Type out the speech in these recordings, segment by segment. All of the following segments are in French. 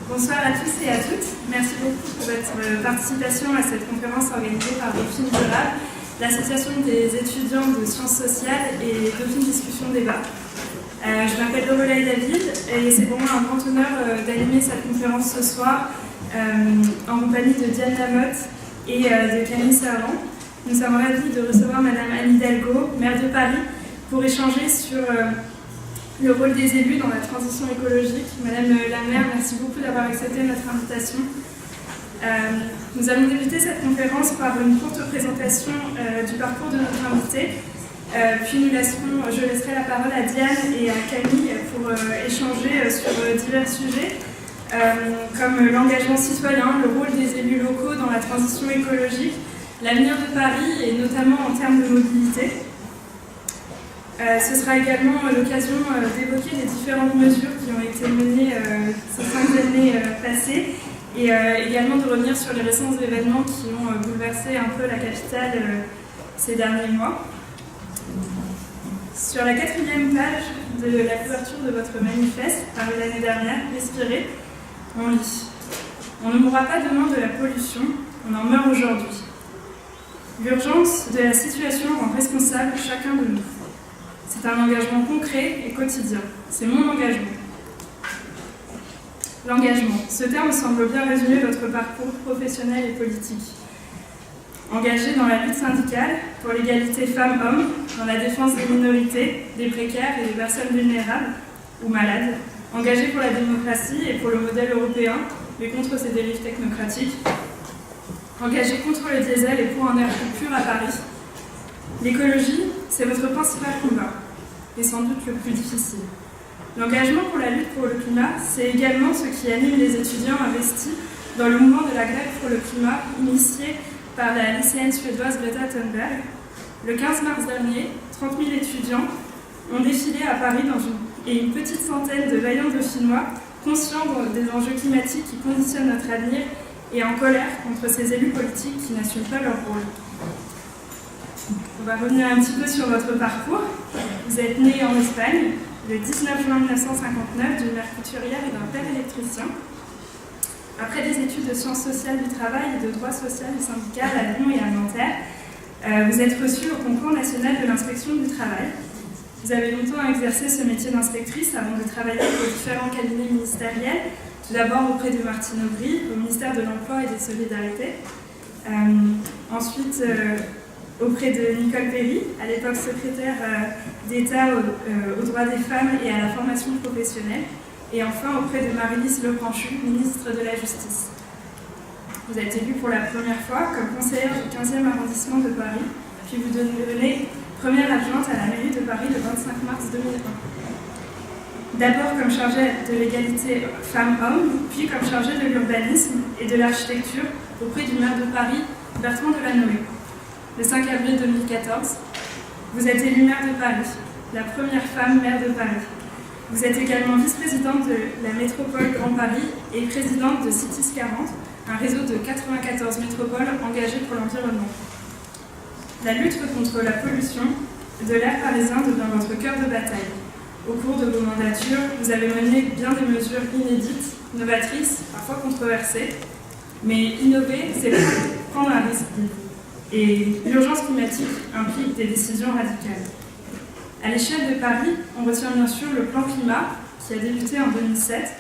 Bonsoir à tous et à toutes. Merci beaucoup pour votre participation à cette conférence organisée par Dauphine Durable, l'association des étudiants de sciences sociales et Dauphine Discussion Débat. Je m'appelle Lorelai David et c'est pour moi un grand honneur d'animer cette conférence ce soir en compagnie de Diane Lamotte et de Camille Servan. Nous sommes ravis de recevoir Madame Anne Hidalgo, maire de Paris, pour échanger sur le rôle des élus dans la transition écologique. Madame la maire, merci beaucoup d'avoir accepté notre invitation. Nous allons débuter cette conférence par une courte présentation du parcours de notre invité. Puis je laisserai la parole à Diane et à Camille pour échanger sur divers sujets, comme l'engagement citoyen, le rôle des élus locaux dans la transition écologique, l'avenir de Paris et notamment en termes de mobilité. Ce sera également l'occasion d'évoquer les différentes mesures qui ont été menées ces 5 années passées et également de revenir sur les récents événements qui ont bouleversé un peu la capitale ces derniers mois. Sur la 4e page de la couverture de votre manifeste, paru l'année dernière, Respirer, on lit « On ne mourra pas demain de la pollution, on en meurt aujourd'hui. L'urgence de la situation rend responsable chacun de nous. C'est un engagement concret et quotidien. C'est mon engagement. » L'engagement. Ce terme semble bien résumer votre parcours professionnel et politique. Engagé dans la lutte syndicale pour l'égalité femmes-hommes, dans la défense des minorités, des précaires et des personnes vulnérables ou malades. Engagé pour la démocratie et pour le modèle européen, mais contre ses dérives technocratiques. Engagé contre le diesel et pour un air plus pur à Paris. L'écologie, c'est votre principal combat, et sans doute le plus difficile. L'engagement pour la lutte pour le climat, c'est également ce qui anime les étudiants investis dans le mouvement de la grève pour le climat, initié par la lycéenne suédoise Greta Thunberg. Le 15 mars dernier, 30 000 étudiants ont défilé à Paris et une petite centaine de vaillants dauphinois, conscients des enjeux climatiques qui conditionnent notre avenir et en colère contre ces élus politiques qui n'assument pas leur rôle. On va revenir un petit peu sur votre parcours. Vous êtes né en Espagne le 19 juin 1959 d'une mère couturière et d'un père électricien. Après des études de sciences sociales du travail et de droit social et syndical à Lyon et à Nanterre, vous êtes reçue au concours national de l'inspection du travail. Vous avez longtemps exercé ce métier d'inspectrice avant de travailler pour différents cabinets ministériels, tout d'abord auprès de Martine Aubry, au ministère de l'Emploi et des Solidarités. Ensuite, auprès de Nicole Perry, à l'époque secrétaire d'État aux droits des femmes et à la formation professionnelle. Et enfin auprès de Marie-Lise Lepranchu, ministre de la Justice. Vous êtes élue pour la première fois comme conseillère du 15e arrondissement de Paris, puis vous devenez première adjointe à la mairie de Paris le 25 mars 2001. D'abord comme chargée de l'égalité femmes-hommes, puis comme chargée de l'urbanisme et de l'architecture auprès du maire de Paris, Bertrand Delanoë. Le 5 avril 2014, vous êtes élue maire de Paris, la première femme maire de Paris. Vous êtes également vice-présidente de la métropole Grand Paris et présidente de Cities 40, un réseau de 94 métropoles engagées pour l'environnement. La lutte contre la pollution de l'air parisien devient votre cœur de bataille. Au cours de vos mandatures, vous avez mené bien des mesures inédites, novatrices, parfois controversées, mais innover, c'est prendre un risque. Et l'urgence climatique implique des décisions radicales. À l'échelle de Paris, on retient bien sûr le plan climat qui a débuté en 2007,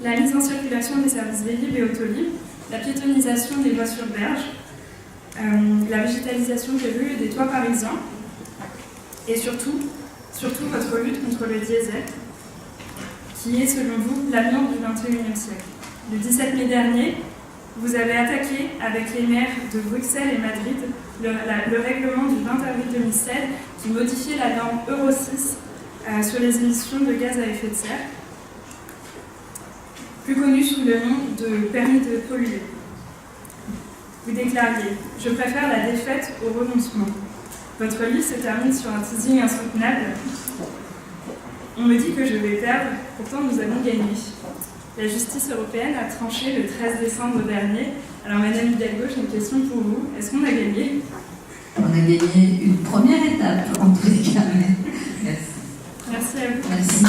la mise en circulation des services Vélib et Autolib, la piétonisation des voies sur berge, la végétalisation des rues et des toits parisiens, et surtout votre lutte contre le diesel, qui est selon vous l'amiante du XXIe siècle. Le 17 mai dernier, vous avez attaqué avec les maires de Bruxelles et Madrid le règlement du 20 avril 2016 qui modifiait la norme Euro 6 sur les émissions de gaz à effet de serre, plus connue sous le nom de permis de polluer. Vous déclariez « Je préfère la défaite au renoncement ». Votre livre se termine sur un teasing insoutenable. On me dit que je vais perdre, pourtant nous allons gagner. La justice européenne a tranché le 13 décembre dernier. Alors Madame Hidalgo, j'ai une question pour vous. Est-ce qu'on a gagné ? On a gagné une première étape, en tous les cas. Merci. Merci à vous. Merci.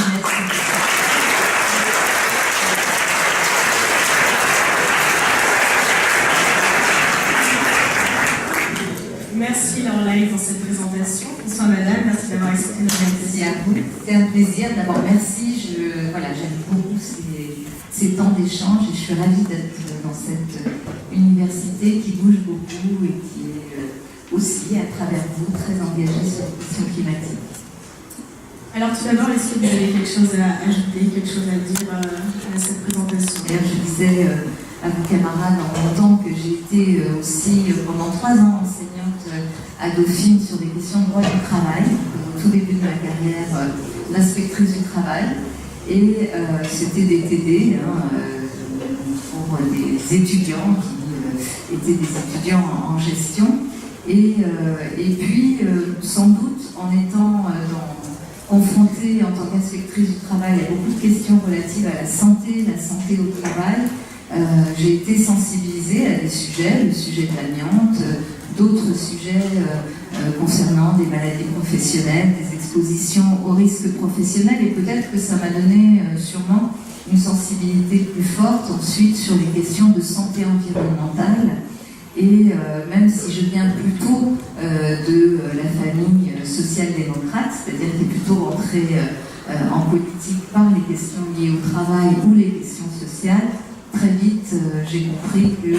madame, merci d'avoir accepté notre Merci invitation. à vous. C'est un plaisir. D'abord, merci. J'aime beaucoup ces temps d'échange et je suis ravie d'être dans cette université qui bouge beaucoup et qui est aussi, à travers vous, très engagée sur les questions climatiques. Alors tout d'abord, est-ce que vous avez quelque chose à ajouter, quelque chose à dire à cette présentation? D'ailleurs, je disais à vos camarades en même temps que j'ai été aussi pendant 3 ans enseignante à Dauphine sur des questions de droit du travail, au tout début de ma carrière d'inspectrice du travail. Et c'était des TD pour des étudiants qui étaient des étudiants en gestion. Et puis, sans doute, en étant confrontée en tant qu'inspectrice du travail à beaucoup de questions relatives à la santé au travail, j'ai été sensibilisée à des sujets, le sujet de l'amiante, d'autres sujets concernant des maladies professionnelles, des expositions aux risques professionnels, et peut-être que ça m'a donné sûrement une sensibilité plus forte ensuite sur les questions de santé environnementale. Et même si je viens plutôt de la famille social-démocrate, c'est-à-dire qui est plutôt rentrée en politique par les questions liées au travail ou les questions sociales, très vite j'ai compris que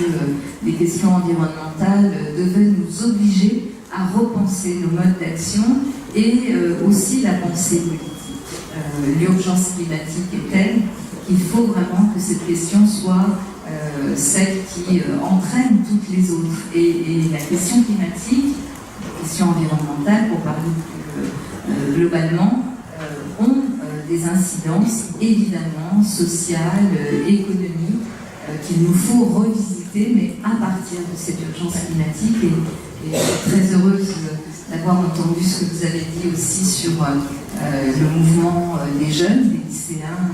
les questions environnementales devaient nous obliger à repenser nos modes d'action et aussi la pensée politique. L'urgence climatique est telle qu'il faut vraiment que cette question soit celle qui entraîne toutes les autres. Et la question climatique, la question environnementale, pour parler plus globalement, ont des incidences évidemment sociales, économiques, qu'il nous faut revisiter, mais à partir de cette urgence climatique. Et je suis très heureuse d'avoir entendu ce que vous avez dit aussi sur le mouvement des jeunes, des lycéens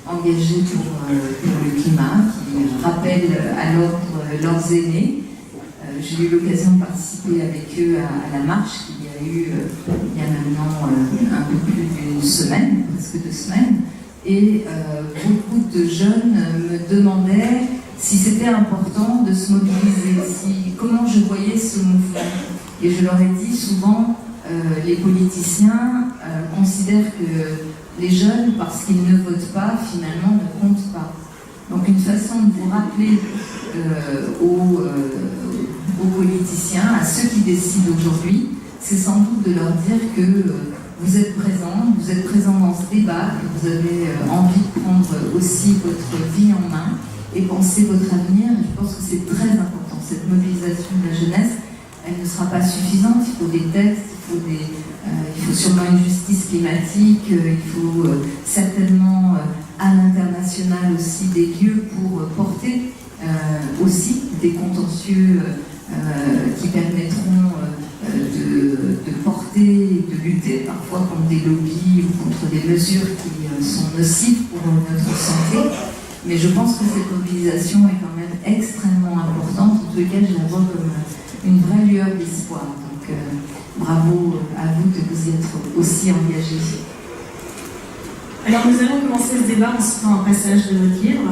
engagés pour le climat, qui rappellent à l'ordre leurs aînés. J'ai eu l'occasion de participer avec eux à la marche qu'il y a eu il y a maintenant un peu plus d'une semaine, presque 2 semaines, et beaucoup de jeunes me demandaient si c'était important de se mobiliser, comment je voyais ce mouvement. Et je leur ai dit souvent, les politiciens considèrent que les jeunes, parce qu'ils ne votent pas, finalement ne comptent pas. Donc une façon de vous rappeler aux politiciens, à ceux qui décident aujourd'hui, c'est sans doute de leur dire que vous êtes présents dans ce débat, que vous avez envie de prendre aussi votre vie en main et penser votre avenir. Et je pense que c'est très important. Cette mobilisation de la jeunesse, elle ne sera pas suffisante. Il faut des textes, il faut sûrement une justice climatique, il faut certainement à l'international aussi des lieux pour porter aussi des contentieux qui permettront de porter et de lutter parfois contre des lobbies ou contre des mesures qui sont nocives pour notre santé. Mais je pense que cette mobilisation est quand même extrêmement importante, en tout cas je la vois comme une vraie lueur d'espoir. Donc bravo à vous de vous y être aussi engagés. Alors nous allons commencer ce débat en citant un passage de votre livre.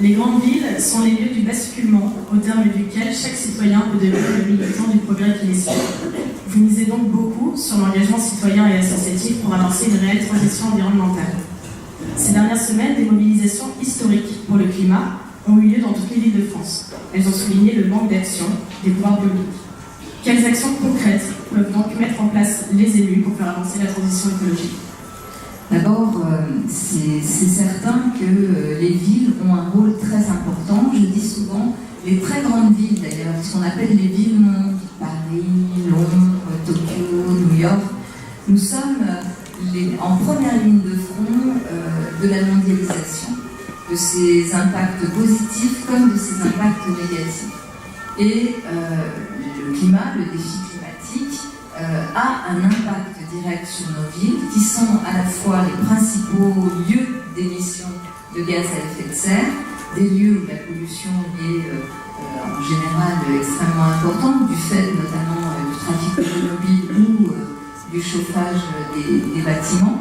Les grandes villes sont les lieux du basculement, au terme duquel chaque citoyen peut devenir le militant du progrès qui les suit. Vous misez donc beaucoup sur l'engagement citoyen et associatif pour avancer une réelle transition environnementale. Ces dernières semaines, des mobilisations historiques pour le climat ont eu lieu dans toutes les villes de France. Elles ont souligné le manque d'action des pouvoirs publics. Quelles actions concrètes peuvent donc mettre en place les élus pour faire avancer la transition écologique ? D'abord, c'est certain que les villes ont un rôle très important. Je dis souvent, les très grandes villes d'ailleurs, ce qu'on appelle les villes-mondes, Paris, Londres, Tokyo, New York, nous sommes en première ligne de front de la mondialisation, de ses impacts positifs comme de ses impacts négatifs. Et le climat, le défi climatique, a un impact direct sur nos villes, qui sont à la fois les principaux lieux d'émission de gaz à effet de serre, des lieux où la pollution est en général extrêmement importante, du fait notamment du trafic automobile ou du chauffage des bâtiments.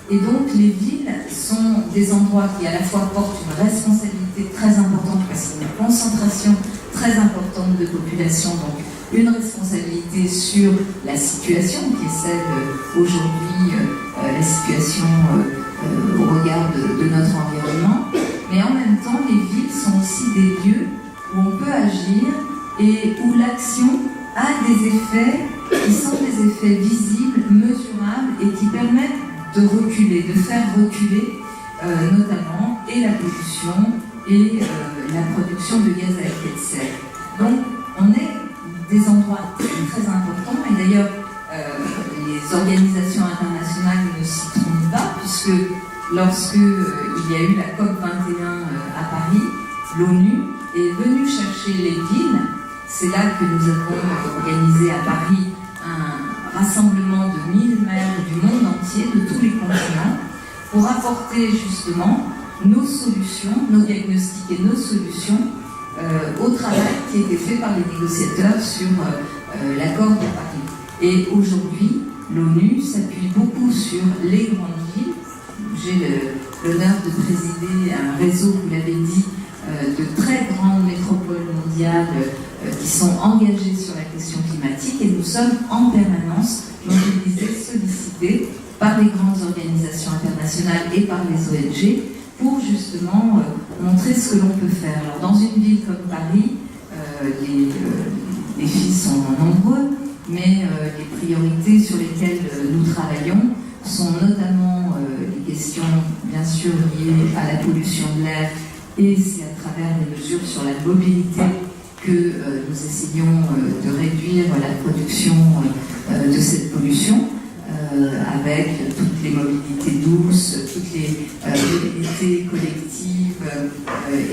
Et donc les villes sont des endroits qui à la fois portent une responsabilité responsabilité très importante parce qu'il y a une concentration très importante de population, donc une responsabilité sur la situation qui est celle aujourd'hui, la situation au regard de notre environnement, mais en même temps les villes sont aussi des lieux où on peut agir et où l'action a des effets qui sont des effets visibles, mesurables et qui permettent de reculer, de faire reculer notamment et la pollution et la production de gaz à effet de serre. Donc on est des endroits très importants et d'ailleurs les organisations internationales ne s'y trompent pas puisque lorsque il y a eu la COP21 à Paris, l'ONU est venue chercher les villes. C'est là que nous avons organisé à Paris un rassemblement de 1000 maires du monde entier, de tous les continents, pour apporter justement nos solutions, nos diagnostics et nos solutions au travail qui a été fait par les négociateurs sur l'accord de Paris. Et aujourd'hui, l'ONU s'appuie beaucoup sur les grandes villes. J'ai l'honneur de présider un réseau, vous l'avez dit, de très grandes métropoles mondiales qui sont engagées sur la question climatique et nous sommes en permanence mobilisés, sollicités par les grandes organisations internationales et par les ONG pour justement montrer ce que l'on peut faire. Alors dans une ville comme Paris, les défis sont nombreux, mais les priorités sur lesquelles nous travaillons sont notamment les questions bien sûr liées à la pollution de l'air et c'est à travers les mesures sur la mobilité que nous essayons de réduire la production de cette pollution avec toutes les mobilités douces, toutes les mobilités collectives,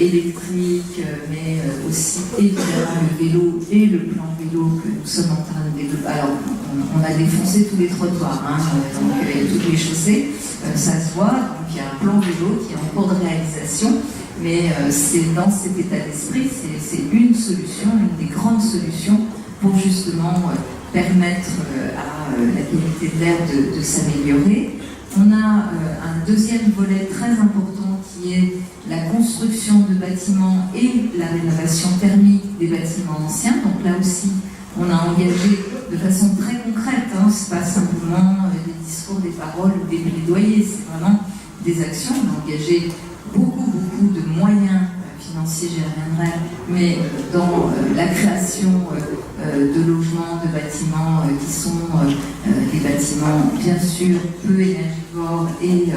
électriques, mais aussi évidemment le vélo et le plan vélo que nous sommes en train de développer. Alors, on a défoncé tous les trottoirs, donc toutes les chaussées, ça se voit, donc il y a un plan vélo qui est en cours de réalisation. Mais c'est dans cet état d'esprit, c'est une solution, une des grandes solutions pour justement permettre à la qualité de l'air de s'améliorer. On a un deuxième volet très important qui est la construction de bâtiments et la rénovation thermique des bâtiments anciens. Donc là aussi, on a engagé de façon très concrète, c'est pas simplement des discours, des paroles ou des plaidoyers, c'est vraiment des actions. On a engagé beaucoup de moyens financiers, j'y reviendrai, mais dans la création de logements, de bâtiments qui sont des bâtiments bien sûr peu énergivores et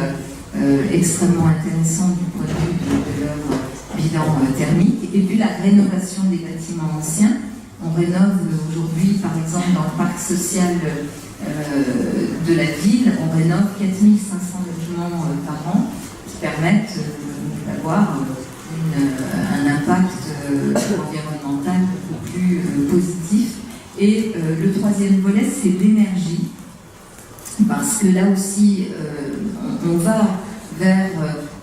extrêmement intéressants du point de vue de leur bilan thermique. Et puis la rénovation des bâtiments anciens. On rénove aujourd'hui, par exemple, dans le parc social de la ville, on rénove 4500 logements par an qui permettent d'avoir un impact environnemental beaucoup plus positif. Et le troisième volet, c'est l'énergie, parce que là aussi, on va vers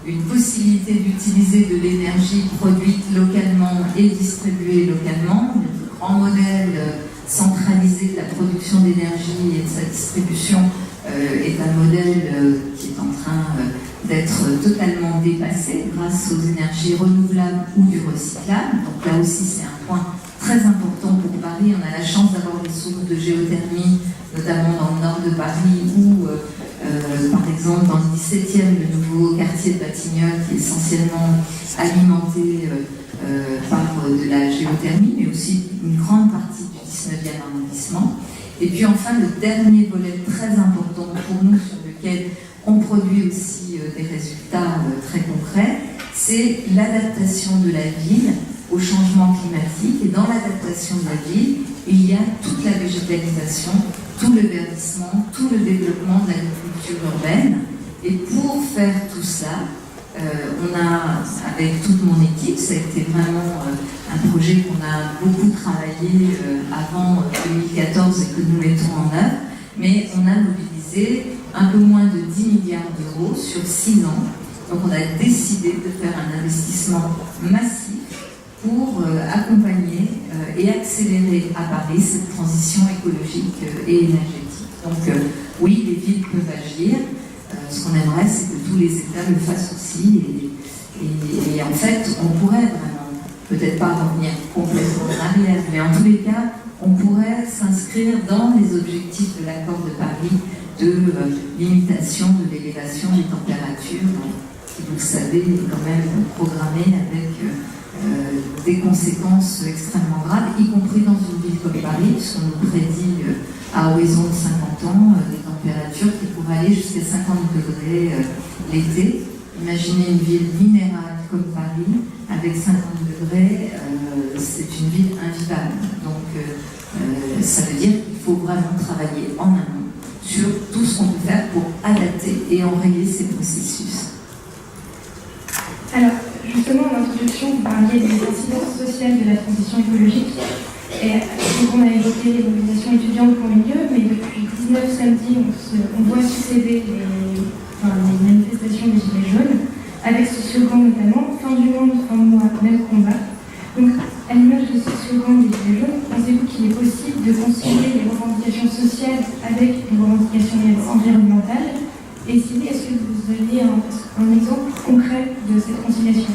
une possibilité d'utiliser de l'énergie produite localement et distribuée localement. Le grand modèle centralisé de la production d'énergie et de sa distribution est un modèle qui est en train d'être totalement dépassé grâce aux énergies renouvelables ou du recyclable. Donc là aussi, c'est un point très important pour Paris. On a la chance d'avoir des sources de géothermie, notamment dans le nord de Paris, ou par exemple dans le 17e, le nouveau quartier de Batignolles, qui est essentiellement alimenté par de la géothermie, mais aussi une grande partie du 19e arrondissement. Et puis enfin, le dernier volet très important pour nous, sur lequel on produit aussi des résultats très concrets, c'est l'adaptation de la ville au changement climatique. Et dans l'adaptation de la ville, il y a toute la végétalisation, tout le verdissement, tout le développement de l'agriculture urbaine. Et pour faire tout ça, on a, avec toute mon équipe, ça a été vraiment un projet qu'on a beaucoup travaillé avant 2014 et que nous mettons en œuvre, mais on a mobilisé un peu moins de 10 milliards d'euros sur 6 ans. Donc on a décidé de faire un investissement massif pour accompagner et accélérer à Paris cette transition écologique et énergétique. Donc oui, les villes peuvent agir. Ce qu'on aimerait, c'est que tous les États le fassent aussi. Et en en fait, on pourrait vraiment, peut-être pas revenir complètement en arrière, mais en tous les cas, on pourrait s'inscrire dans les objectifs de l'accord de Paris de limitation de l'élévation des températures, qui, vous le savez, est quand même programmée avec des conséquences extrêmement graves, y compris dans une ville comme Paris, puisqu'on nous prédit à horizon de 50 ans des températures qui pourraient aller jusqu'à 50 degrés l'été. Imaginez une ville minérale comme Paris, avec 50 degrés, c'est une ville invivable. Donc ça veut dire qu'il faut vraiment travailler en amont sur tout ce qu'on peut faire pour adapter et enrayer ces processus. Alors, justement, en introduction, vous parliez des incidences sociales de la transition écologique. Et donc on a évoqué les mobilisations étudiantes pour une lieu, mais depuis 19 samedis, on voit succéder les manifestations des Gilets jaunes, avec ce slogan notamment « Fin du monde, fin de mois, même combat ». Donc, à l'image de ce slogan des Gilets jaunes, pensez-vous qu'il est possible de concilier les revendications sociales avec les revendications environnementales? Et si oui, est-ce que vous aviez un exemple concret de cette conciliation?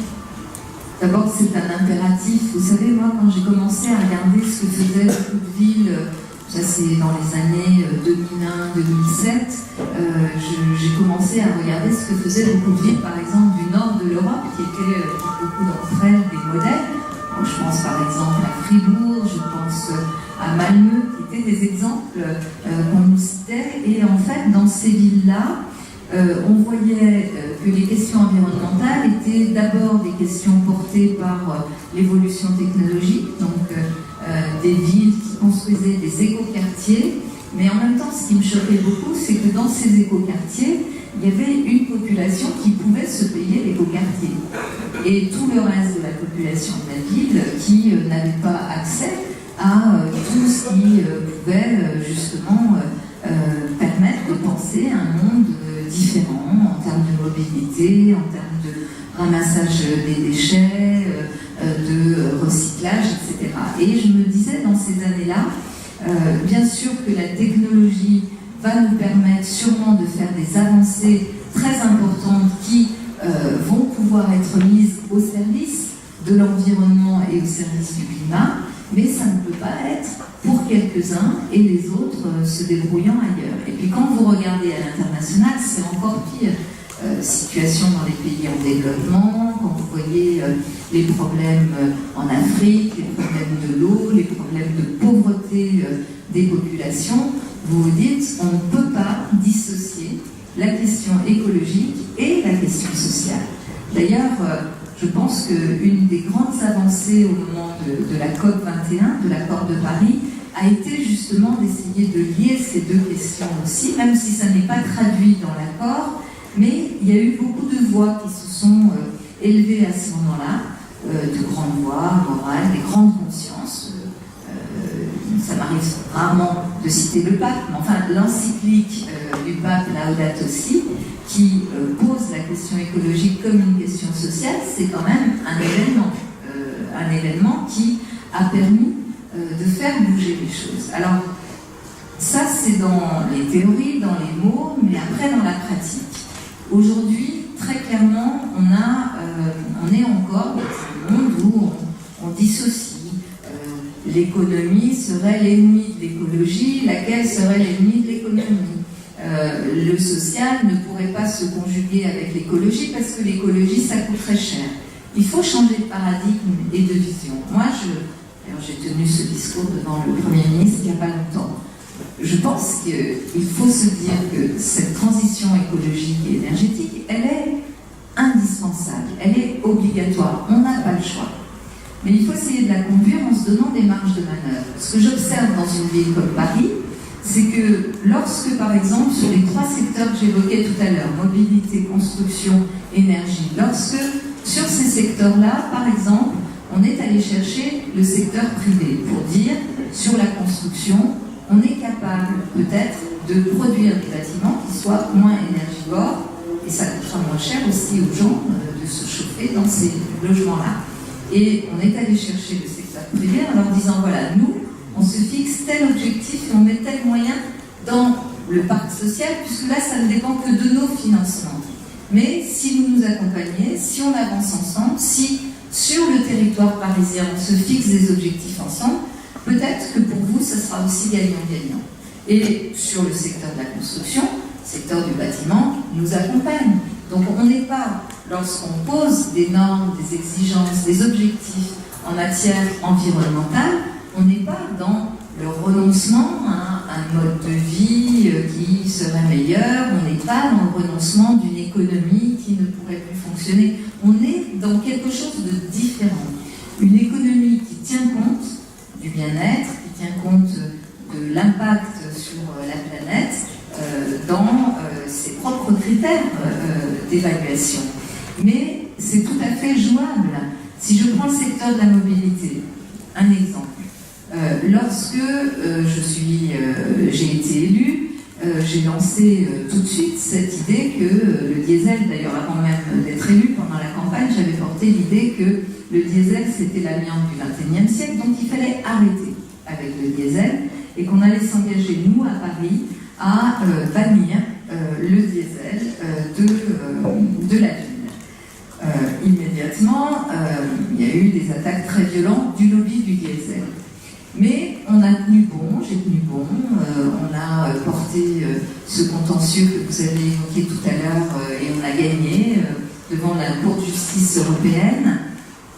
D'abord, c'est un impératif. Vous savez, moi, quand j'ai commencé à regarder ce que faisaient beaucoup de villes, ça c'est dans les années 2001-2007, j'ai commencé à regarder ce que faisaient beaucoup de villes, par exemple, du nord de l'Europe, qui étaient beaucoup d'entre elles des modèles. Donc, je pense par exemple à Fribourg, je pense à Malmö, qui étaient des exemples qu'on nous citait. Et en fait, dans ces villes-là, on voyait que les questions environnementales étaient d'abord des questions portées par l'évolution technologique, donc des villes qui construisaient des écoquartiers, mais en même temps, ce qui me choquait beaucoup, c'est que dans ces écoquartiers, il y avait une population qui pouvait se payer l'écoquartier. Et tout le reste de la population de la ville qui n'avait pas accès à tout ce qui pouvait justement permettre de penser un monde différent en termes de mobilité, en termes de ramassage des déchets, de recyclage, etc. Et je me disais dans ces années-là, bien sûr que la technologie va nous permettre sûrement de faire des avancées très importantes qui vont pouvoir être mises au service de l'environnement et au service du climat, mais ça ne peut pas être pour quelques-uns et les autres se débrouillant ailleurs. Et puis quand vous regardez à l'international, c'est encore pire. Situation dans les pays en développement, quand vous voyez les problèmes en Afrique, les problèmes de l'eau, les problèmes de pauvreté des populations, vous vous dites on ne peut pas dissocier la question écologique et la question sociale. D'ailleurs, je pense qu'une des grandes avancées au moment de la COP21, de l'accord de Paris, a été justement d'essayer de lier ces deux questions aussi, même si ça n'est pas traduit dans l'accord, mais il y a eu beaucoup de voix qui se sont élevées à ce moment-là, de grandes voix morales, des grandes consciences. Ça m'arrive rarement de citer le pape, mais enfin l'encyclique du pape Laudato Si, qui pose la question écologique comme une question sociale, c'est quand même un événement qui a permis de faire bouger les choses. Alors, ça c'est dans les théories, dans les mots, mais après dans la pratique. Aujourd'hui, très clairement, on est encore dans un monde où on dissocie. L'économie serait l'ennemi de l'écologie, laquelle serait l'ennemi de l'économie. Le social ne pourrait pas se conjuguer avec l'écologie parce que l'écologie, ça coûte très cher. Il faut changer de paradigme et de vision. Moi, j'ai tenu ce discours devant le Premier ministre il n'y a pas longtemps. Je pense qu'il faut se dire que cette transition écologique et énergétique, elle est indispensable, elle est obligatoire, on n'a pas le choix. Mais il faut essayer de la conduire en se donnant des marges de manœuvre. Ce que j'observe dans une ville comme Paris, c'est que lorsque, par exemple, sur les trois secteurs que j'évoquais tout à l'heure, mobilité, construction, énergie, lorsque sur ces secteurs-là, par exemple, on est allé chercher le secteur privé pour dire, sur la construction, on est capable peut-être de produire des bâtiments qui soient moins énergivores, et ça coûtera moins cher aussi aux gens de se chauffer dans ces logements-là. Et on est allé chercher le secteur privé en leur disant, voilà, nous, on se fixe tel objectif et on met tel moyen dans le parc social, puisque là, ça ne dépend que de nos financements. Mais si vous nous accompagnez, si on avance ensemble, si sur le territoire parisien on se fixe des objectifs ensemble, peut-être que pour vous, ça sera aussi gagnant-gagnant. Et sur le secteur de la construction, le secteur du bâtiment nous accompagne. Donc on n'est pas, lorsqu'on pose des normes, des exigences, des objectifs en matière environnementale, on n'est pas dans le renoncement à un mode de vie qui serait meilleur, on n'est pas dans le renoncement d'une économie qui ne pourrait plus fonctionner. On est dans quelque chose de différent. Une économie qui tient compte du bien-être, qui tient compte de l'impact sur la planète dans ses propres critères d'évaluation. Mais c'est tout à fait jouable. Si je prends le secteur de la mobilité, un exemple. Lorsque j'ai été élue, j'ai lancé tout de suite cette idée que le diesel, d'ailleurs avant même d'être élue, pendant la campagne, j'avais porté l'idée que le diesel c'était l'amiante du XXIe siècle, donc il fallait arrêter avec le diesel et qu'on allait s'engager, nous, à Paris, à bannir le diesel de la ville. Immédiatement, il y a eu des attaques très violentes du lobby du diesel. Mais on a tenu bon, j'ai tenu bon, on a porté ce contentieux que vous avez évoqué tout à l'heure et on a gagné devant la Cour de justice européenne.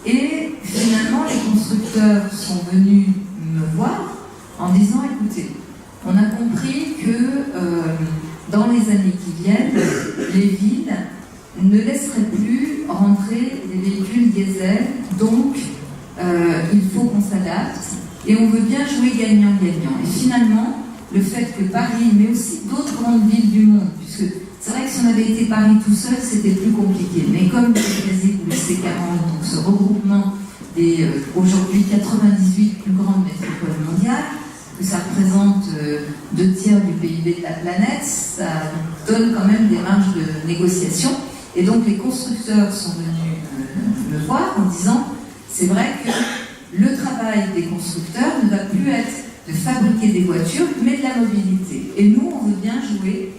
Et finalement, les constructeurs sont venus me voir en disant, écoutez, on a compris que dans les années qui viennent, les villes ne laisseraient plus rentrer des véhicules diesel, donc il faut qu'on s'adapte. Et on veut bien jouer gagnant-gagnant. Et finalement, le fait que Paris, mais aussi d'autres grandes villes du monde, puisque c'est vrai que si on avait été Paris tout seul, c'était plus compliqué. Mais comme le Brésil ou le C40, donc ce regroupement des aujourd'hui 98 plus grandes métropoles mondiales, que ça représente 2 tiers du PIB de la planète, ça donne quand même des marges de négociation. Et donc les constructeurs sont venus me voir en disant, c'est vrai que le travail des constructeurs ne va plus être de fabriquer des voitures, mais de la mobilité. Et nous, on veut bien jouer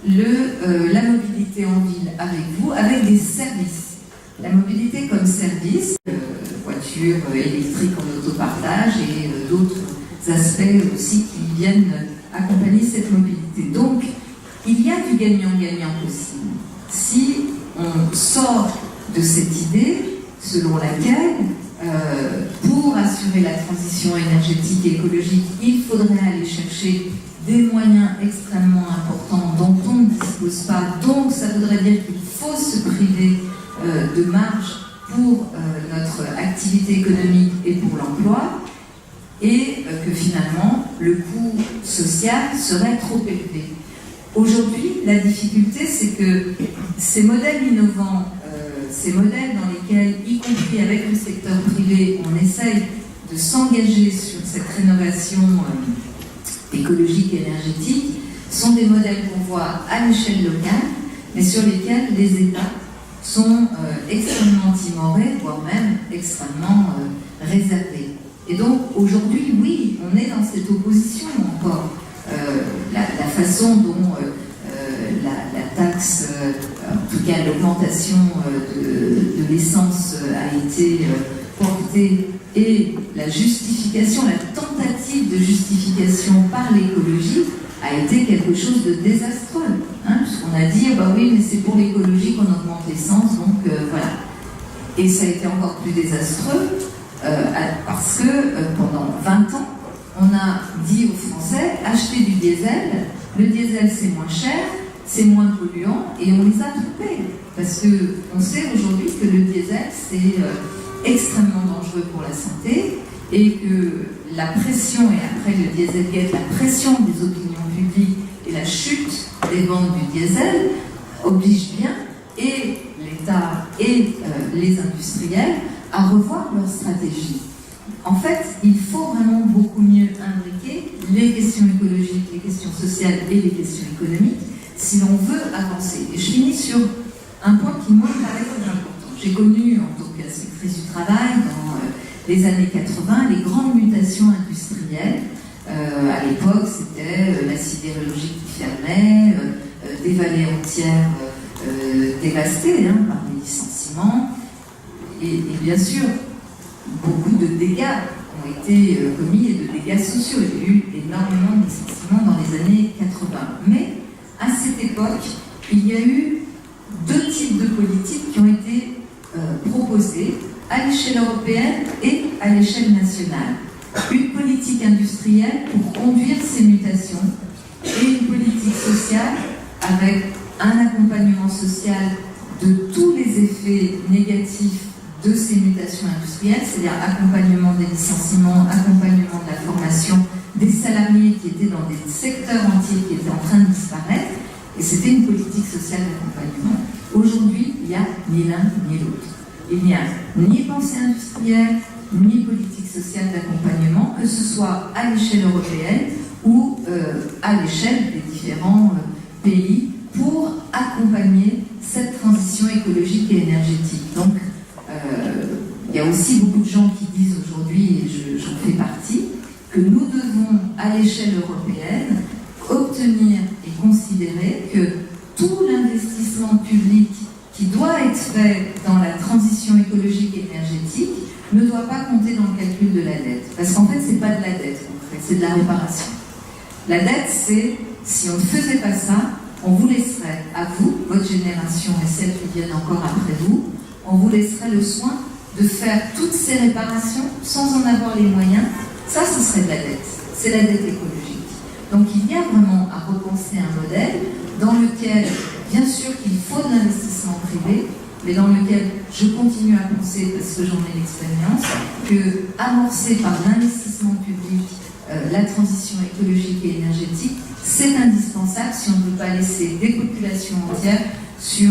la mobilité en ville avec vous, avec des services. La mobilité comme service, voitures électriques en autopartage et d'autres aspects aussi qui viennent accompagner cette mobilité. Donc, il y a du gagnant-gagnant possible. Si on sort de cette idée selon laquelle pour assurer la transition énergétique et écologique, il faudrait aller chercher des moyens extrêmement importants dont on ne dispose pas. Donc, ça voudrait dire qu'il faut se priver de marge pour notre activité économique et pour l'emploi, et que finalement, le coût social serait trop élevé. Aujourd'hui, la difficulté, c'est que ces modèles innovants, ces modèles dans lesquels, y compris avec le secteur privé, on essaye de s'engager sur cette rénovation écologique et énergétique, sont des modèles qu'on voit à l'échelle locale, mais sur lesquels les États sont extrêmement timorés, voire même extrêmement réservés. Et donc, aujourd'hui, oui, on est dans cette opposition encore. La façon dont la taxe, en tout cas l'augmentation de l'essence a été portée, et la justification, la tentative de justification par l'écologie a été quelque chose de désastreux. Puisqu'on a dit, bah oui, mais c'est pour l'écologie qu'on augmente l'essence, donc voilà. Et ça a été encore plus désastreux parce que pendant 20 ans, on a dit aux Français, achetez du diesel, le diesel c'est moins cher, c'est moins polluant, et on les a trompés. Parce qu'on sait aujourd'hui que le diesel c'est extrêmement dangereux pour la santé, et que la pression, et après le Dieselgate, la pression des opinions publiques et la chute des ventes du diesel oblige bien et l'État et les industriels à revoir leur stratégie. En fait, il faut vraiment beaucoup mieux imbriquer les questions écologiques, les questions sociales et les questions économiques si l'on veut avancer. Et je finis sur un point qui moi me paraît très important. J'ai connu, en tant qu'inspectrice du travail, dans les années 80, les grandes mutations industrielles. À l'époque, c'était la sidérurgie qui fermait, des vallées entières dévastée par les licenciements. Et bien sûr, beaucoup de dégâts ont été commis et de dégâts sociaux. Il y a eu énormément de licenciements dans les années 80. Mais à cette époque, il y a eu deux types de politiques qui ont été proposées à l'échelle européenne et à l'échelle nationale. Une politique industrielle pour conduire ces mutations et une politique sociale avec un accompagnement social de tous les effets négatifs de ces mutations industrielles, c'est-à-dire accompagnement des licenciements, accompagnement de la formation des salariés qui étaient dans des secteurs entiers qui étaient en train de disparaître, et c'était une politique sociale d'accompagnement. Aujourd'hui, il n'y a ni l'un ni l'autre. Il n'y a ni pensée industrielle, ni politique sociale d'accompagnement, que ce soit à l'échelle européenne ou à l'échelle des différents pays, pour accompagner cette transition écologique et énergétique. Donc, il y a aussi beaucoup de gens qui disent aujourd'hui, et j'en fais partie, que nous devons, à l'échelle européenne, obtenir et considérer que tout l'investissement public qui doit être fait dans la transition écologique et énergétique ne doit pas compter dans le calcul de la dette. Parce qu'en fait, ce n'est pas de la dette, en fait, c'est de la réparation. La dette, c'est, si on ne faisait pas ça, on vous laisserait, à vous, votre génération et celles qui viennent encore après vous, on vous laisserait le soin de faire toutes ces réparations sans en avoir les moyens. Ça, ce serait de la dette. C'est la dette écologique. Donc il y a vraiment à repenser un modèle dans lequel, bien sûr qu'il faut de l'investissement privé, mais dans lequel je continue à penser, parce que j'en ai l'expérience, que amorcer par l'investissement public la transition écologique et énergétique, c'est indispensable si on ne veut pas laisser des populations entières sur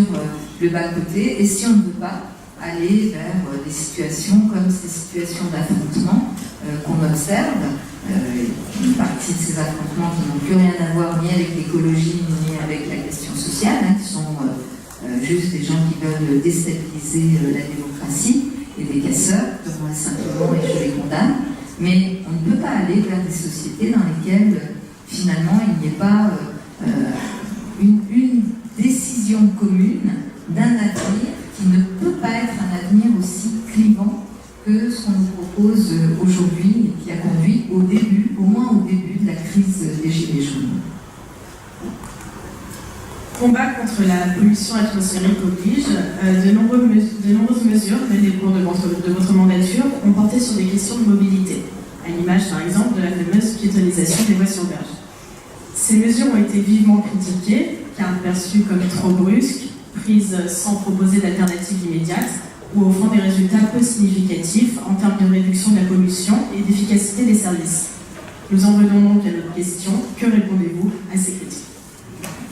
le bas-côté et si on ne veut pas aller vers des situations comme ces situations d'affrontement qu'on observe. Une partie de ces affrontements qui n'ont plus rien à voir ni avec l'écologie ni avec la question sociale, qui sont juste des gens qui veulent déstabiliser la démocratie et des casseurs, purement et simplement, et je les condamne. Mais on ne peut pas aller vers des sociétés dans lesquelles finalement il n'y ait pas une décision commune d'un avenir qui ne peut pas être un avenir aussi clivant que ce qu'on nous propose aujourd'hui et qui a conduit au début, au moins au début de la crise des Gilets jaunes. Combat contre la pollution atmosphérique oblige, de nombreuses mesures menées au cours de votre mandature ont porté sur des questions de mobilité, à l'image par exemple de la fameuse piétonisation des voies sur berge. Ces mesures ont été vivement critiquées, car perçues comme trop brusques, prises sans proposer d'alternative immédiate, ou offrant des résultats peu significatifs en termes de réduction de la pollution et d'efficacité des services. Nous en venons donc à notre question. Que répondez-vous à ces critiques ?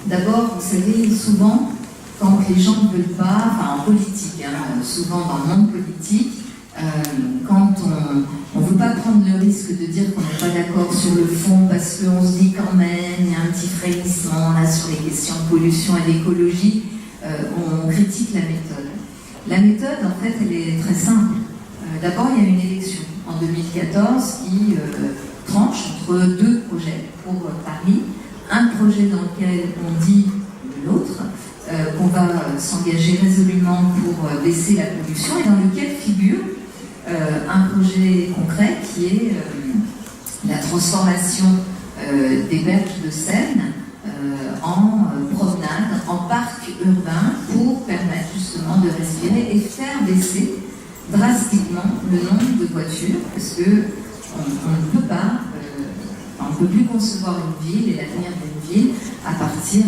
D'abord, vous savez, souvent, quand les gens ne veulent pas, enfin en politique, souvent dans le monde politique, quand on ne veut pas prendre le risque de dire qu'on n'est pas d'accord sur le fond parce qu'on se dit quand même, il y a un petit frémissement là sur les questions de pollution et d'écologie, on critique la méthode. La méthode, en fait, elle est très simple. D'abord, il y a une élection en 2014 qui tranche entre deux projets pour Paris. Un projet dans lequel on dit l'autre, qu'on va s'engager résolument pour baisser la pollution et dans lequel figure un projet concret qui est la transformation des berges de Seine en promenade, en parc urbain pour permettre justement de respirer et faire baisser drastiquement le nombre de voitures parce que on ne peut pas on ne peut plus concevoir une ville et l'avenir d'une ville à partir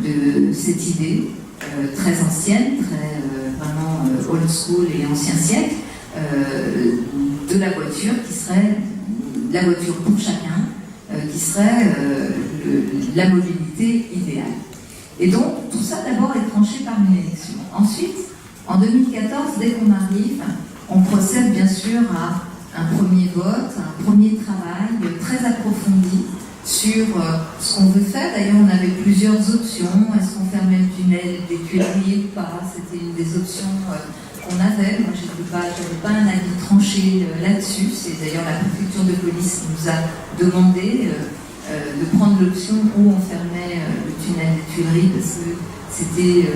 de cette idée très ancienne, très vraiment old school et ancien siècle, de la voiture qui serait la voiture pour chacun, qui serait la mobilité idéale. Et donc, tout ça d'abord est tranché par une élection. Ensuite, en 2014, dès qu'on arrive, on procède bien sûr à un premier vote, un premier travail très approfondi sur ce qu'on veut faire. D'ailleurs, on avait plusieurs options. Est-ce qu'on fermait le tunnel des Tuileries ou pas? C'était une des options qu'on avait. Moi, je n'avais pas un avis tranché là-dessus. C'est d'ailleurs la préfecture de police qui nous a demandé de prendre l'option où on fermait le tunnel des Tuileries parce que c'était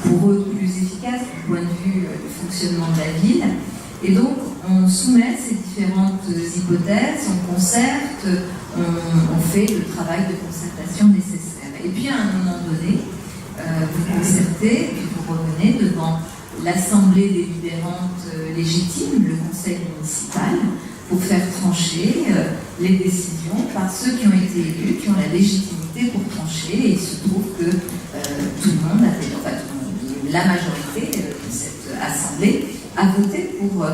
pour eux plus efficace du point de vue du fonctionnement de la ville. Et donc, on soumet ces différentes hypothèses, on concerte, on fait le travail de concertation nécessaire. Et puis, à un moment donné, vous concertez, puis vous revenez devant l'Assemblée délibérante légitime, le conseil municipal, pour faire trancher les décisions par ceux qui ont été élus, qui ont la légitimité pour trancher. Et il se trouve que tout le monde, la majorité de cette Assemblée a voté pour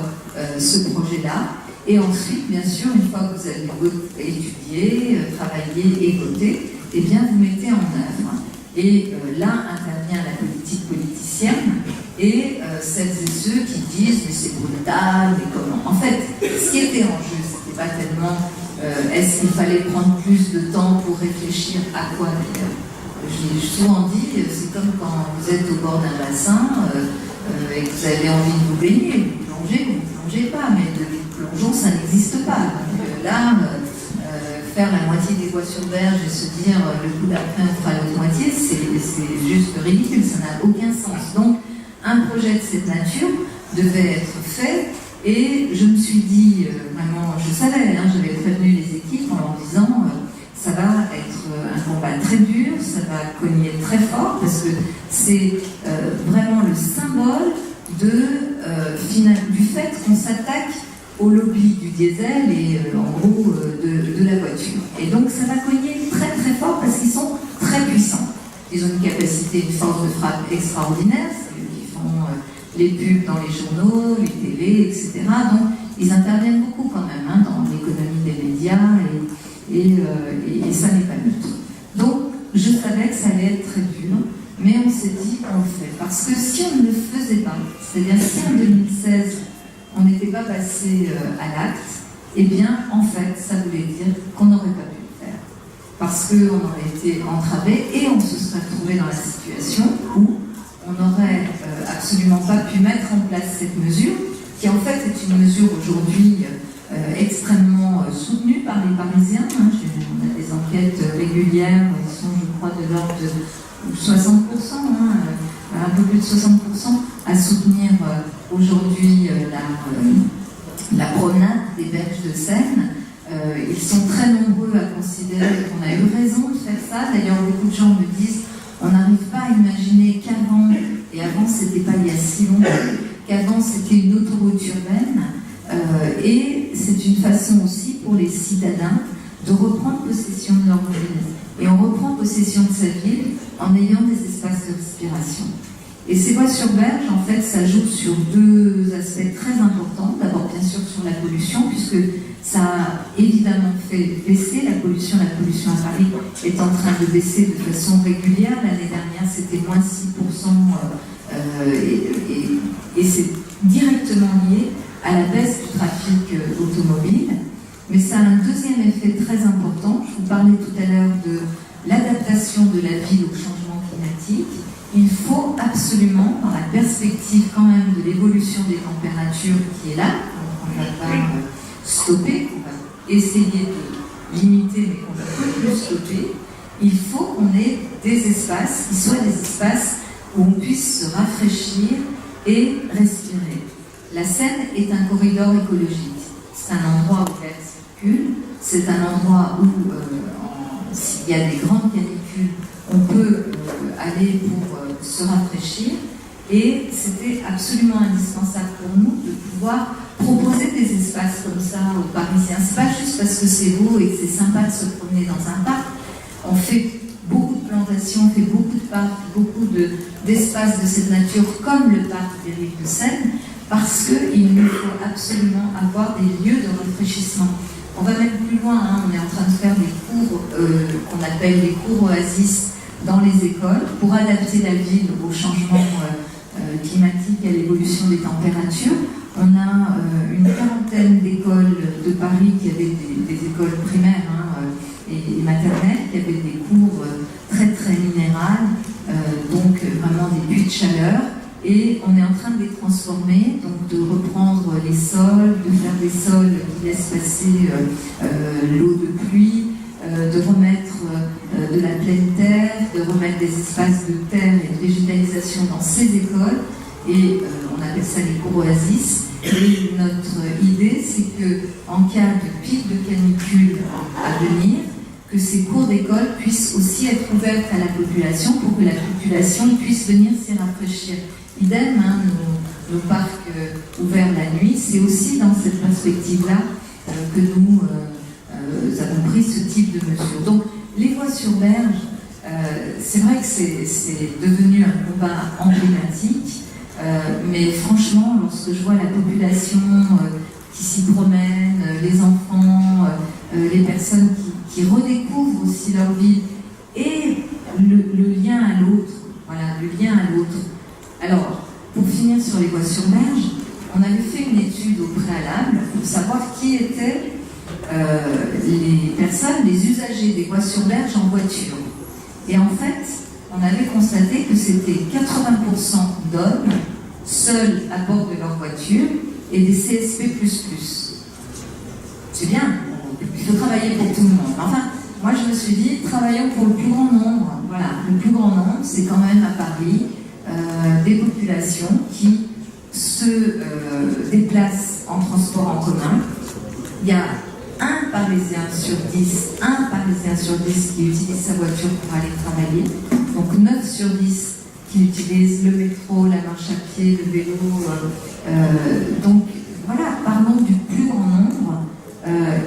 ce projet-là. Et ensuite, bien sûr, une fois que vous avez étudié, travaillé et voté, eh bien, vous mettez en œuvre. Et là intervient la politique politicienne et celles et ceux qui disent mais c'est brutal, mais comment. En fait, ce qui était en jeu, c'était pas tellement est-ce qu'il fallait prendre plus de temps pour réfléchir à quoi d'ailleurs. J'ai souvent dit, c'est comme quand vous êtes au bord d'un bassin et que vous avez envie de vous baigner, vous ne plongez pas, mais de plongeon, ça n'existe pas. Donc là, faire la moitié des voies sur berge et se dire le coup d'après on fera l'autre moitié, c'est juste ridicule, ça n'a aucun sens. Donc un projet de cette nature devait être fait et je me suis dit, vraiment, je savais, j'avais prévenu les équipes en leur disant ça va être un combat très dur, ça va cogner très fort parce que c'est vraiment le symbole du fait qu'on s'attaque au lobby du diesel et en gros de la voiture. Et donc ça va cogner très très fort parce qu'ils sont très puissants. Ils ont une capacité, une force de frappe extraordinaire, c'est eux qui font les pubs dans les journaux, les télés, etc. Donc ils interviennent beaucoup quand même dans l'économie des médias et ça n'est pas neutre. Donc je savais que ça allait être très dur, mais on s'est dit on le fait. Parce que si on ne le faisait pas, c'est-à-dire si en 2016 on n'était pas passé à l'acte, eh bien, en fait, ça voulait dire qu'on n'aurait pas pu le faire. Parce qu'on aurait été entravé et on se serait retrouvé dans la situation où on n'aurait absolument pas pu mettre en place cette mesure, qui en fait est une mesure aujourd'hui extrêmement soutenue par les Parisiens. On a des enquêtes régulières, ils sont, je crois, de l'ordre de 60%, un peu plus de 60%, à soutenir aujourd'hui la promenade des berges de Seine. Ils sont très nombreux à considérer qu'on a eu raison de faire ça. D'ailleurs, beaucoup de gens me disent on n'arrive pas à imaginer qu'avant, et avant c'était pas il y a si longtemps, qu'avant c'était une autoroute urbaine. Et c'est une façon aussi pour les citadins de reprendre possession de leur ville. Et on reprend possession de sa ville en ayant des espaces de respiration. Et ces voies sur berge, en fait, ça joue sur deux aspects très importants. D'abord, bien sûr, sur la pollution, puisque ça a évidemment fait baisser la pollution. La pollution à Paris est en train de baisser de façon régulière. L'année dernière, c'était moins 6%, et c'est directement lié à la baisse du trafic automobile. Mais ça a un deuxième effet très important. Je vous parlais tout à l'heure de l'adaptation de la ville au changement climatique. Il faut absolument, dans la perspective quand même de l'évolution des températures qui est là, qu'on ne va pas stopper, qu'on va essayer de limiter, mais qu'on ne peut plus stopper, il faut qu'on ait des espaces qui soient des espaces où on puisse se rafraîchir et respirer. La Seine est un corridor écologique. C'est un endroit où l'air circule, c'est un endroit où, s'il y a des grandes canicules, on peut aller pour se rafraîchir, et c'était absolument indispensable pour nous de pouvoir proposer des espaces comme ça aux Parisiens. C'est pas juste parce que c'est beau et que c'est sympa de se promener dans un parc. On fait beaucoup de plantations, on fait beaucoup de parcs, beaucoup d'espaces de cette nature, comme le parc des Rives de Seine, parce qu'il nous faut absolument avoir des lieux de rafraîchissement. On va même plus loin, on est en train de faire des cours qu'on appelle les cours oasis dans les écoles pour adapter la ville au changement climatique et à l'évolution des températures. On a une quarantaine d'écoles de Paris qui avaient des écoles primaires et maternelles, qui avaient des cours très très minérales, donc vraiment des puits de chaleur. Et on est en train de les transformer, donc de reprendre les sols, de faire des sols qui laissent passer l'eau de pluie, de remettre de la pleine terre, de de remettre des espaces de terre et de végétalisation dans ces écoles, et on appelle ça les cours oasis. Et notre idée, c'est qu'en cas de pic de canicule à venir, que ces cours d'école puissent aussi être ouvertes à la population pour que la population puisse venir s'y rafraîchir. Idem, hein, nos parcs ouverts la nuit, c'est aussi dans cette perspective-là que nous avons pris ce type de mesures. Donc, les voies sur berge, c'est vrai que c'est devenu un combat emblématique, mais franchement, lorsque je vois la population qui s'y promène, les enfants, les personnes qui redécouvrent aussi leur vie et le lien à l'autre, voilà, le lien à l'autre. Alors, pour finir sur les voies sur berge, on avait fait une étude au préalable pour savoir qui étaient les personnes, les usagers des voies sur berge en voiture. Et en fait, on avait constaté que c'était 80% d'hommes seuls à bord de leur voiture et des CSP++. C'est bien, il faut travailler pour tout le monde. Enfin, moi je me suis dit, travaillons pour le plus grand nombre. Voilà, le plus grand nombre, c'est quand même à Paris des populations qui se déplacent en transport en commun. Il y a un Parisien sur 10 qui utilise sa voiture pour aller travailler. Donc 9 sur 10 qui utilisent le métro, la marche à pied, le vélo. Donc voilà, parlons du plus grand nombre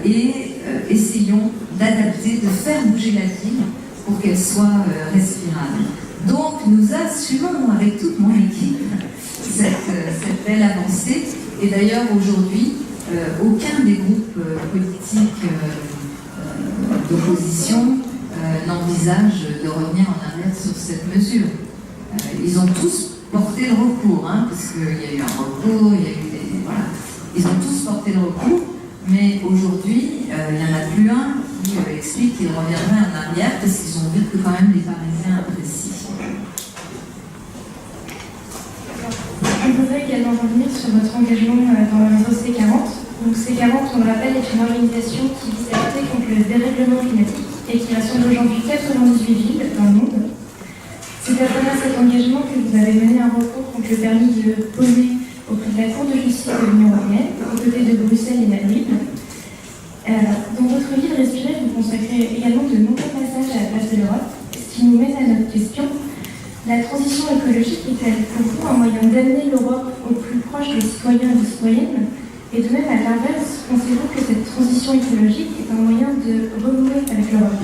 et essayons d'adapter, de faire bouger la ville pour qu'elle soit respirable. Donc nous assumons avec toute mon équipe cette belle avancée. Et d'ailleurs aujourd'hui, aucun des groupes politiques d'opposition n'envisage de revenir en arrière sur cette mesure. Ils ont tous porté le recours, hein, parce qu'il y a eu un recours, il y a eu des... Voilà. Ils ont tous porté le recours, mais aujourd'hui, il n'y en a plus un qui explique qu'ils reviendraient en arrière parce qu'ils ont vu que quand même les Parisiens apprécient. On voudrait également revenir sur votre engagement dans le réseau C40. Donc C40, on le rappelle, est une organisation qui vise à lutter contre le dérèglement climatique et qui rassemble aujourd'hui 98 villes dans le monde. C'est à travers cet engagement que vous avez mené un recours contre le permis de polluer auprès de la Cour de justice de l'Union européenne, aux côtés de Bruxelles et Madrid. Dans votre ville Respirer, vous consacrez également de nombreux passages à la place de l'Europe, ce qui nous mène à notre question. La transition écologique est-elle pour vous un moyen d'amener l'Europe au plus proche des citoyens et des citoyennes? Et de même, à l'inverse, pensez-vous que cette transition écologique est un moyen de renouer avec l'Europe?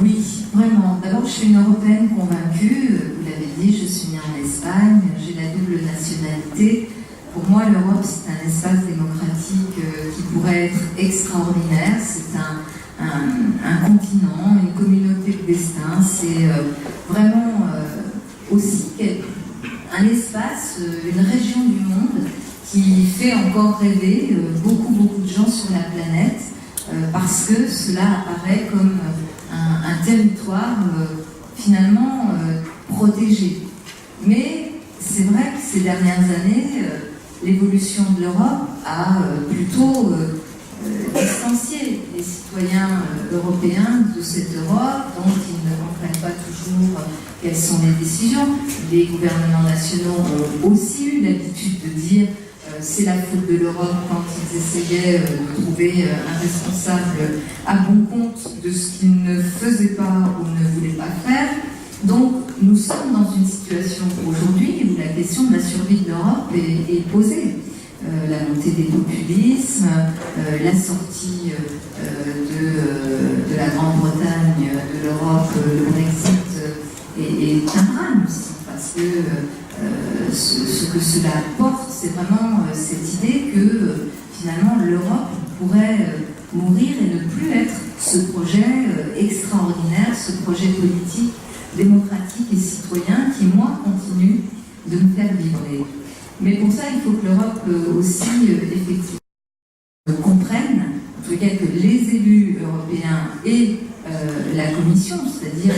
Oui, vraiment. D'abord, je suis une Européenne convaincue. Vous l'avez dit, je suis née en Espagne, j'ai la double nationalité. Pour moi, l'Europe, c'est un espace démocratique qui pourrait être extraordinaire. C'est un continent, une communauté de destin. C'est vraiment aussi un espace, une région du monde qui fait encore rêver beaucoup de gens sur la planète parce que cela apparaît comme un territoire finalement protégé. Mais c'est vrai que ces dernières années, l'évolution de l'Europe a plutôt distancié les citoyens européens de cette Europe, dont ils ne comprennent pas toujours quelles sont les décisions. Les gouvernements nationaux ont aussi eu l'habitude de dire c'est la faute de l'Europe quand ils essayaient de trouver un responsable à bon compte de ce qu'ils ne faisaient pas ou ne voulaient pas faire. Donc nous sommes dans une situation aujourd'hui où la question de la survie de l'Europe est posée. La montée des populismes, la sortie de la Grande-Bretagne de l'Europe, le Brexit est un drame aussi, parce que ce que cela apporte, c'est vraiment cette idée que finalement l'Europe pourrait mourir et ne plus être ce projet extraordinaire, ce projet politique, démocratique et citoyen qui, moi, continue de me faire vibrer. Mais pour ça, il faut que l'Europe aussi, effectivement, comprenne, en tout cas que les élus européens et la Commission, c'est-à-dire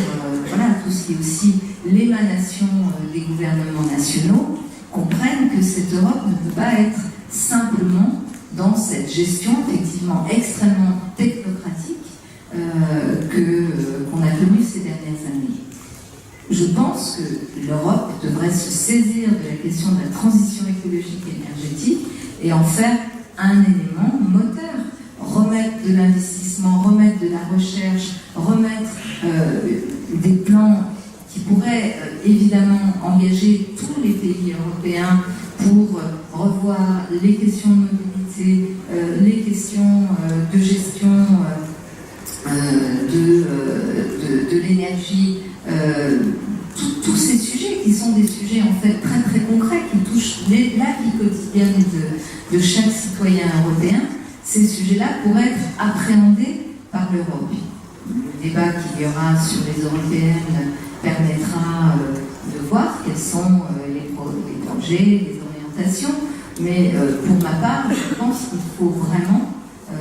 voilà, tout ce qui est aussi l'émanation des gouvernements nationaux, comprennent que cette Europe ne peut pas être simplement dans cette gestion effectivement extrêmement technocratique qu'on a connues ces dernières années. Je pense que l'Europe devrait se saisir de la question de la transition écologique et énergétique et en faire un élément moteur. Remettre de l'investissement, remettre de la recherche, remettre des plans qui pourraient évidemment engager tous les pays européens pour revoir les questions de mobilité, les questions de gestion de l'énergie, tous ces sujets qui sont des sujets en fait très très concrets qui touchent la vie quotidienne de chaque citoyen européen. Ces sujets-là pourraient être appréhendés par l'Europe. Le débat qu'il y aura sur les européennes permettra de voir quels sont les projets, les orientations, mais pour ma part, je pense qu'il faut vraiment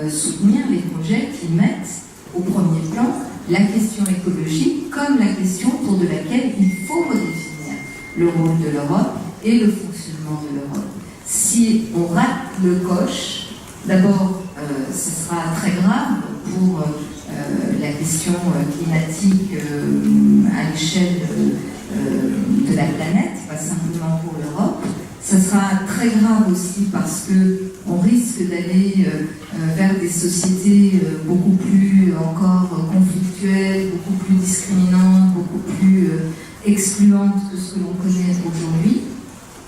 soutenir les projets qui mettent au premier plan la question écologique comme la question autour de laquelle il faut redéfinir le rôle de l'Europe et le fonctionnement de l'Europe. Si on rate le coche, d'abord, ce sera très grave pour la question climatique à l'échelle de la planète, pas simplement pour l'Europe. Ça sera très grave aussi parce qu'on risque d'aller vers des sociétés beaucoup plus encore conflictuelles, beaucoup plus discriminantes, beaucoup plus excluantes que ce que l'on connaît aujourd'hui.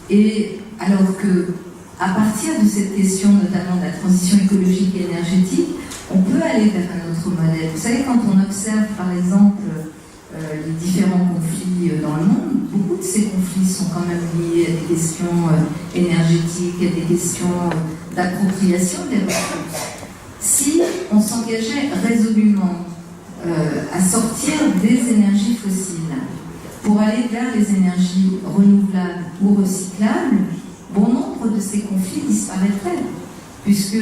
Et alors que à partir de cette question, notamment de la transition écologique et énergétique, on peut aller vers un autre modèle. Vous savez, quand on observe, par exemple, les différents conflits dans le monde, beaucoup de ces conflits sont quand même liés à des questions énergétiques, à des questions d'appropriation des ressources. Si on s'engageait résolument à sortir des énergies fossiles pour aller vers les énergies renouvelables ou recyclables, bon nombre de ces conflits disparaîtraient, puisque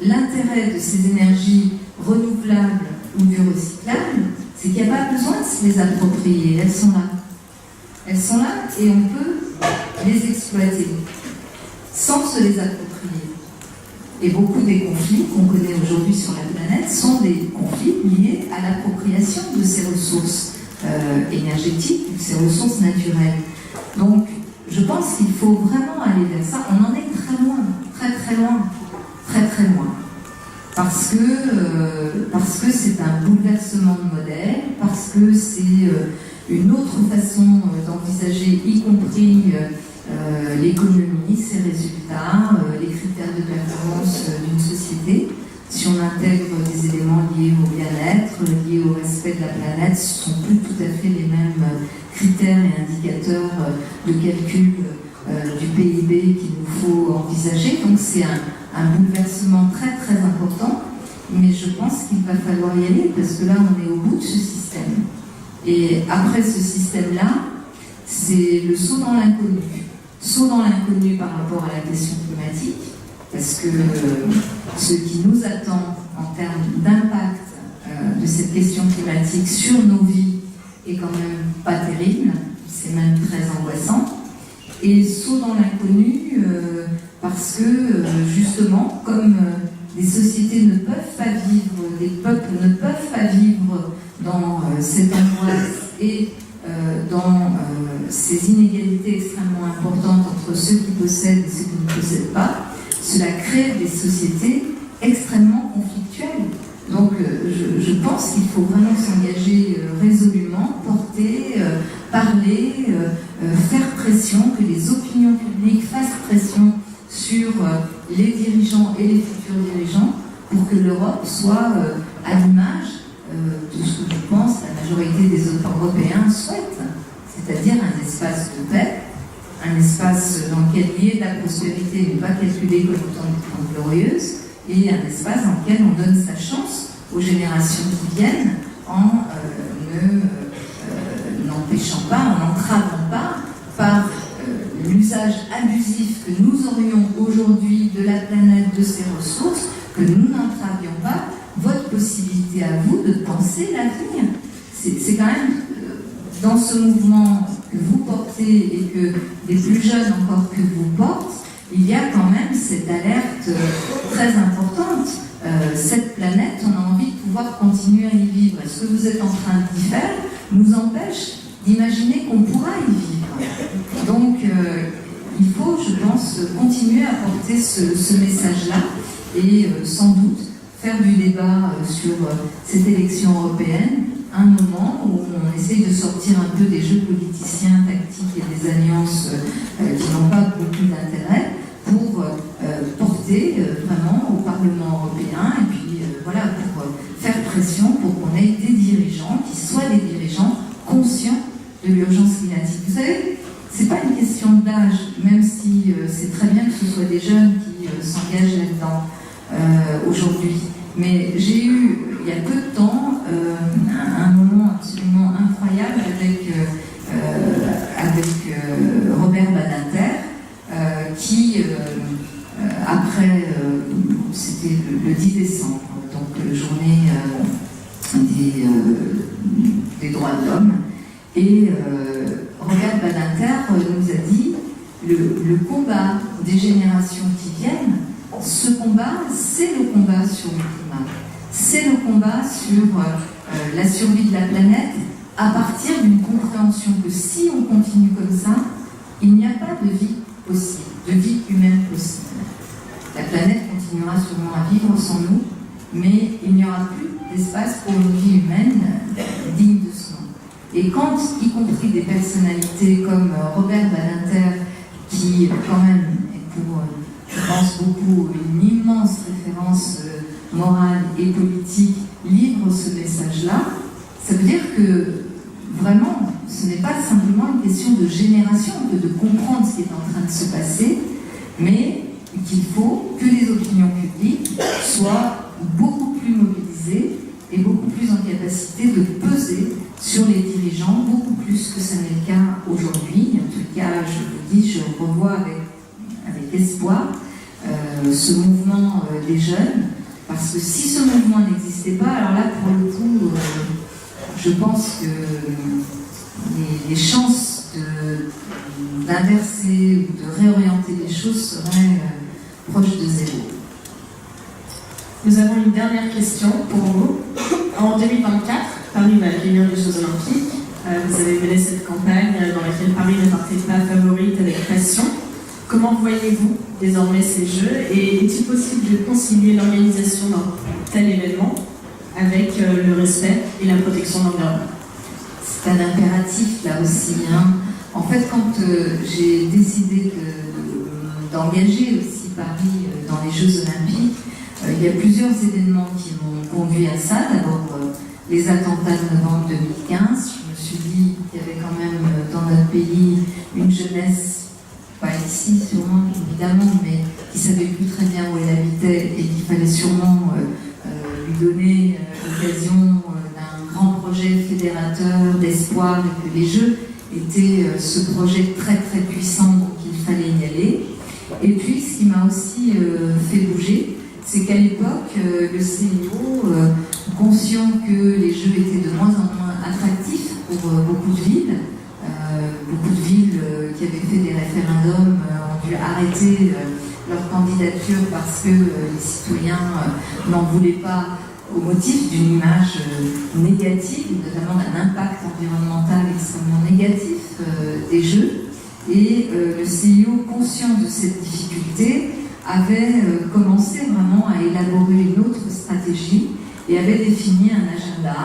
l'intérêt de ces énergies renouvelables ou du recyclable, c'est qu'il n'y a pas besoin de se les approprier, elles sont là. Elles sont là et on peut les exploiter sans se les approprier. Et beaucoup des conflits qu'on connaît aujourd'hui sur la planète sont des conflits liés à l'appropriation de ces ressources énergétiques, de ces ressources naturelles. Donc, je pense qu'il faut vraiment aller vers ça. On en est très loin, très très loin, très très loin. Parce que c'est un bouleversement de modèle, parce que c'est une autre façon d'envisager, y compris l'économie, ses résultats, les critères de performance d'une société. Si on intègre des éléments liés au bien-être, liés au respect de la planète, ce ne sont plus tout à fait les mêmes critères et indicateurs de calcul du PIB qu'il nous faut envisager. Donc c'est un bouleversement très très important, mais je pense qu'il va falloir y aller parce que là on est au bout de ce système. Et après ce système-là, c'est le saut dans l'inconnu. Saut dans l'inconnu par rapport à la question climatique, parce que ce qui nous attend en termes d'impact de cette question climatique sur nos vies est quand même pas terrible, c'est même très angoissant. Et saut dans l'inconnu parce que justement, comme les sociétés ne peuvent pas vivre, les peuples ne peuvent pas vivre dans cette angoisse et dans ces inégalités extrêmement importantes entre ceux qui possèdent et ceux qui ne possèdent pas, cela crée des sociétés extrêmement conflictuelles. Donc je pense qu'il faut vraiment s'engager résolument, porter, parler, faire pression, que les opinions publiques fassent pression sur les dirigeants et les futurs dirigeants pour que l'Europe soit à l'image de ce que je pense la majorité des Européens souhaitent, c'est-à-dire un espace de paix, un espace dans lequel il y ait de la prospérité, mais pas calculée comme étant glorieuse, et un espace dans lequel on donne sa chance aux générations qui viennent en n'empêchant pas, en n'entravant pas par l'usage abusif que nous aurions aujourd'hui de la planète, de ses ressources, que nous n'entravions pas votre possibilité à vous de penser l'avenir. C'est quand même dans ce mouvement que vous portez et que les plus jeunes encore que vous portent, il y a quand même cette alerte très importante. Cette planète, on a envie de pouvoir continuer à y vivre. Et ce que vous êtes en train d'y faire nous empêche d'imaginer qu'on pourra y vivre. Donc, il faut, je pense, continuer à porter ce message-là et sans doute faire du débat sur cette élection européenne un moment où on essaye de sortir un peu des jeux politiciens, tactiques et des alliances qui n'ont pas beaucoup d'intérêt pour porter vraiment au Parlement européen et puis voilà, pour faire pression pour qu'on ait des dirigeants qui soient des dirigeants conscients de l'urgence climatique. Vous savez, c'est pas une question d'âge, même si c'est très bien que ce soit des jeunes qui s'engagent là-dedans aujourd'hui. Mais j'ai eu, il y a peu de temps, un moment absolument incroyable avec Robert Badinter, qui, après, c'était le 10 décembre, donc journée des droits de l'homme, et Robert Badinter nous a dit le combat des générations qui viennent, ce combat, c'est le combat sur le climat, c'est le combat sur la survie de la planète à partir d'une compréhension que si on continue comme ça, il n'y a pas de vie possible, de vie humaine possible. La planète continuera sûrement à vivre sans nous, mais il n'y aura plus d'espace pour une vie humaine digne de ce nom. Et quand, y compris des personnalités comme Robert Badinter, qui quand même est pour, je pense beaucoup, une immense référence morale et politique, livre ce message-là, ça veut dire que vraiment, ce n'est pas simplement une question de génération que de comprendre ce qui est en train de se passer, mais qu'il faut que les opinions publiques soient beaucoup plus mobilisées et beaucoup plus en capacité de peser sur les dirigeants, beaucoup plus que ce n'est le cas aujourd'hui. En tout cas, je vous dis, je revois avec espoir ce mouvement des jeunes, parce que si ce mouvement n'existait pas, alors là, pour le coup, je pense que les chances d'inverser ou de réorienter les choses seraient proches de zéro. Nous avons une dernière question pour vous. En 2024, Paris va accueillir les Jeux Olympiques. Vous avez mené cette campagne dans laquelle Paris ne partait pas favorite avec passion. Comment voyez-vous désormais ces Jeux et est-il possible de concilier l'organisation d'un tel événement avec le respect et la protection de l'environnement? C'est un impératif là aussi. En fait, quand j'ai décidé d'engager aussi Paris dans les Jeux Olympiques, il y a plusieurs événements qui m'ont conduit à ça. D'abord, les attentats de novembre 2015. Je me suis dit qu'il y avait quand même dans notre pays une jeunesse, pas ici sûrement évidemment, mais qui savait plus très bien où elle habitait et qu'il fallait sûrement lui donner l'occasion d'un grand projet fédérateur d'espoir et que les Jeux étaient ce projet très très puissant, donc il fallait y aller. Et puis ce qui m'a aussi fait bouger, c'est qu'à l'époque, le CIO, conscient que les Jeux étaient de moins en moins attractifs pour beaucoup de villes qui avaient fait des référendums ont dû arrêter leur candidature parce que les citoyens n'en voulaient pas au motif d'une image négative, notamment d'un impact environnemental extrêmement négatif des Jeux. Et le CIO, conscient de cette difficulté, avait commencé vraiment à élaborer une autre stratégie et avait défini un agenda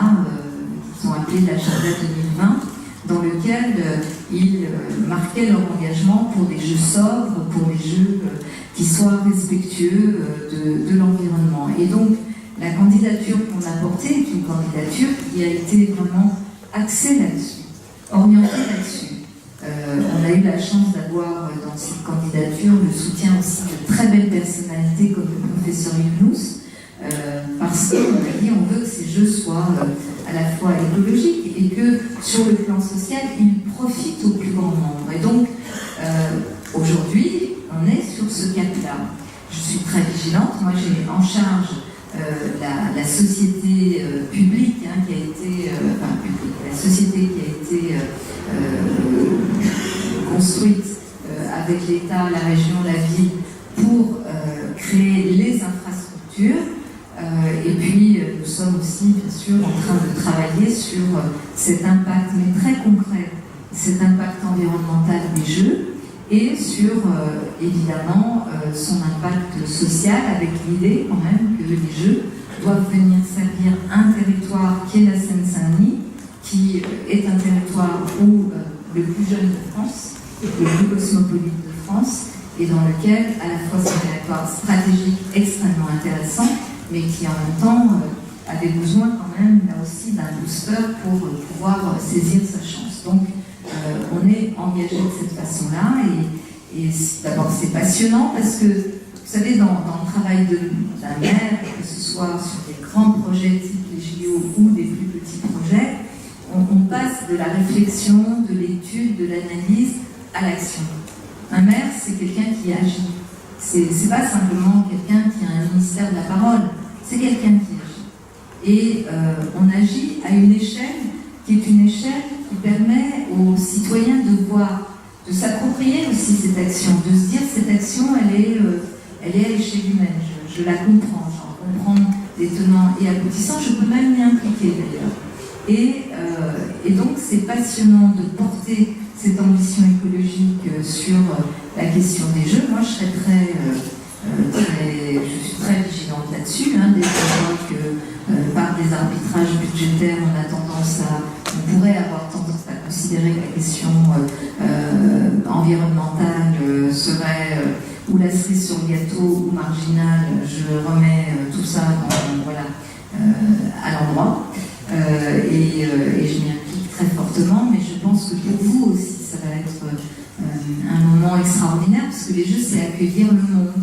qu'ils ont appelé l'agenda 2020, dans lequel ils marquaient leur engagement pour des Jeux sobres, pour des Jeux qui soient respectueux de l'environnement. Et donc, la candidature qu'on a portée est une candidature qui a été vraiment axée là-dessus, orientée là-dessus. On a eu la chance d'avoir dans cette candidature le soutien aussi de très belles personnalités comme le professeur Younous, parce qu'on a dit on veut que ces Jeux soient à la fois écologiques et que sur le plan social, ils profitent au plus grand nombre. Et donc, aujourd'hui, on est sur ce cap-là. Je suis très vigilante. Moi, j'ai en charge la société publique qui a été, la société qui a été construite avec l'État, la région, la ville, pour créer les infrastructures. Et puis, nous sommes aussi, bien sûr, en train de travailler sur cet impact, mais très concret, cet impact environnemental des Jeux, et sur, évidemment, son impact social, avec l'idée, quand même, que les Jeux doivent venir servir un territoire qui est la Seine-Saint-Denis, qui est un territoire où le plus jeune de France, le plus cosmopolite de France, et dans lequel, à la fois, c'est un territoire stratégique extrêmement intéressant, mais qui en même temps avait besoin quand même, là aussi, d'un booster pour pouvoir saisir sa chance. Donc, on est engagé de cette façon-là, et d'abord c'est passionnant parce que, vous savez, dans le travail d'un maire, que ce soit sur des grands projets type les JO ou des plus petits projets, on passe de la réflexion, de l'étude, de l'analyse à l'action. Un maire, c'est quelqu'un qui agit. C'est pas simplement quelqu'un qui a un ministère de la parole, c'est quelqu'un qui agit. Et on agit à une échelle qui est une échelle qui permet aux citoyens de voir, de s'approprier aussi cette action, de se dire cette action, elle est à l'échelle humaine, je la comprends, j'en comprends les tenants et aboutissants, je peux même m'y impliquer d'ailleurs. Et donc c'est passionnant de porter cette ambition écologique sur la question des Jeux. Moi je serais je suis très vigilante là-dessus, dès qu'on voit que par des arbitrages budgétaires on pourrait avoir tendance à considérer que la question environnementale serait ou la cerise sur le gâteau ou marginale. Je remets tout ça à l'endroit et je m'y implique très fortement, mais je pense que pour vous aussi ça va être un moment extraordinaire parce que les Jeux c'est accueillir le monde.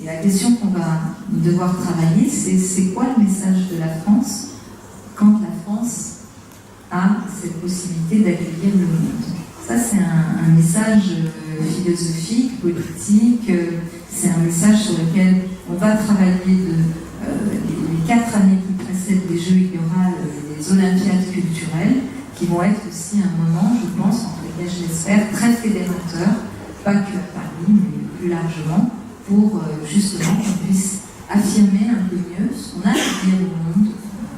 Et la question qu'on va devoir travailler, c'est quoi le message de la France quand la France a cette possibilité d'accueillir le monde. Ça, c'est un message philosophique, politique, c'est un message sur lequel on va travailler les 4 années qui précèdent les Jeux. Il y aura les Olympiades culturelles qui vont être aussi un moment, je pense, en tout cas je l'espère, très fédérateur, pas que à Paris, mais plus largement, pour justement qu'on puisse affirmer un peu mieux ce qu'on a à dire au monde,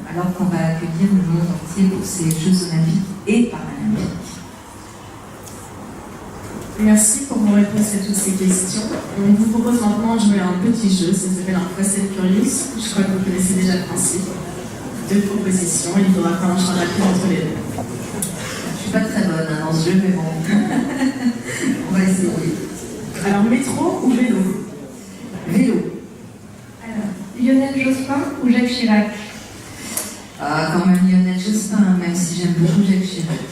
alors qu'on va accueillir le monde entier pour ces Jeux olympiques et paralympiques. Merci pour vos réponses à toutes ces questions. On vous propose maintenant de jouer à un petit jeu, ça s'appelle un Fast and Curious. Je crois que vous connaissez déjà le principe. 2 propositions, il faudra faire un choix rapide entre les 2. Je suis pas très bonne dans ce jeu, mais bon, on va essayer. Alors, métro ou vélo? Vélo. Alors, Lionel Jospin ou Jacques Chirac? Ah, quand même Lionel Jospin, même si j'aime beaucoup Jacques Chirac.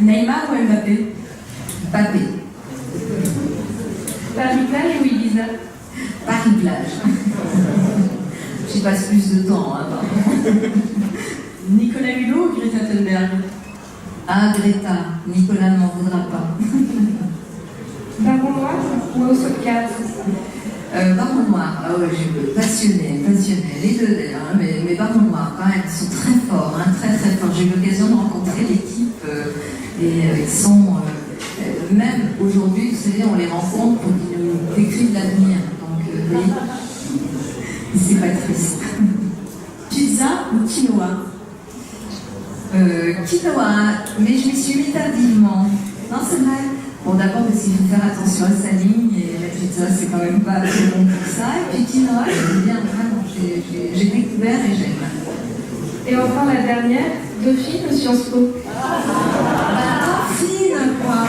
Neymar ou Mbappé? Mbappé. Paris-Plage ou Ibiza? Paris-Plage. J'y passe plus de temps, pardon. Nicolas Hulot ou Greta Thunberg? Ah, Greta. Nicolas ne m'en voudra pas. Baron Noir ou House of Cards? Baron Noir, ah ouais, passionné, les deux d'ailleurs, mais Baron Noir, quand même, ils sont très forts, très très forts. J'ai eu l'occasion de rencontrer l'équipe et ils sont, même aujourd'hui, vous savez, on les rencontre pour qu'ils nous décrivent l'avenir. Donc, c'est pas triste. Pizza ou quinoa? Quinoa, mais je m'y suis mis tardivement. Non, c'est vrai. Bon, d'abord, parce qu'il faut faire attention à sa ligne, et la pizza, c'est quand même pas très bon pour ça. Et puis quinoa, j'aime bien, vraiment, j'ai découvert et j'aime. Et enfin, la dernière, Dauphine ou Sciences Po? Dauphine, quoi.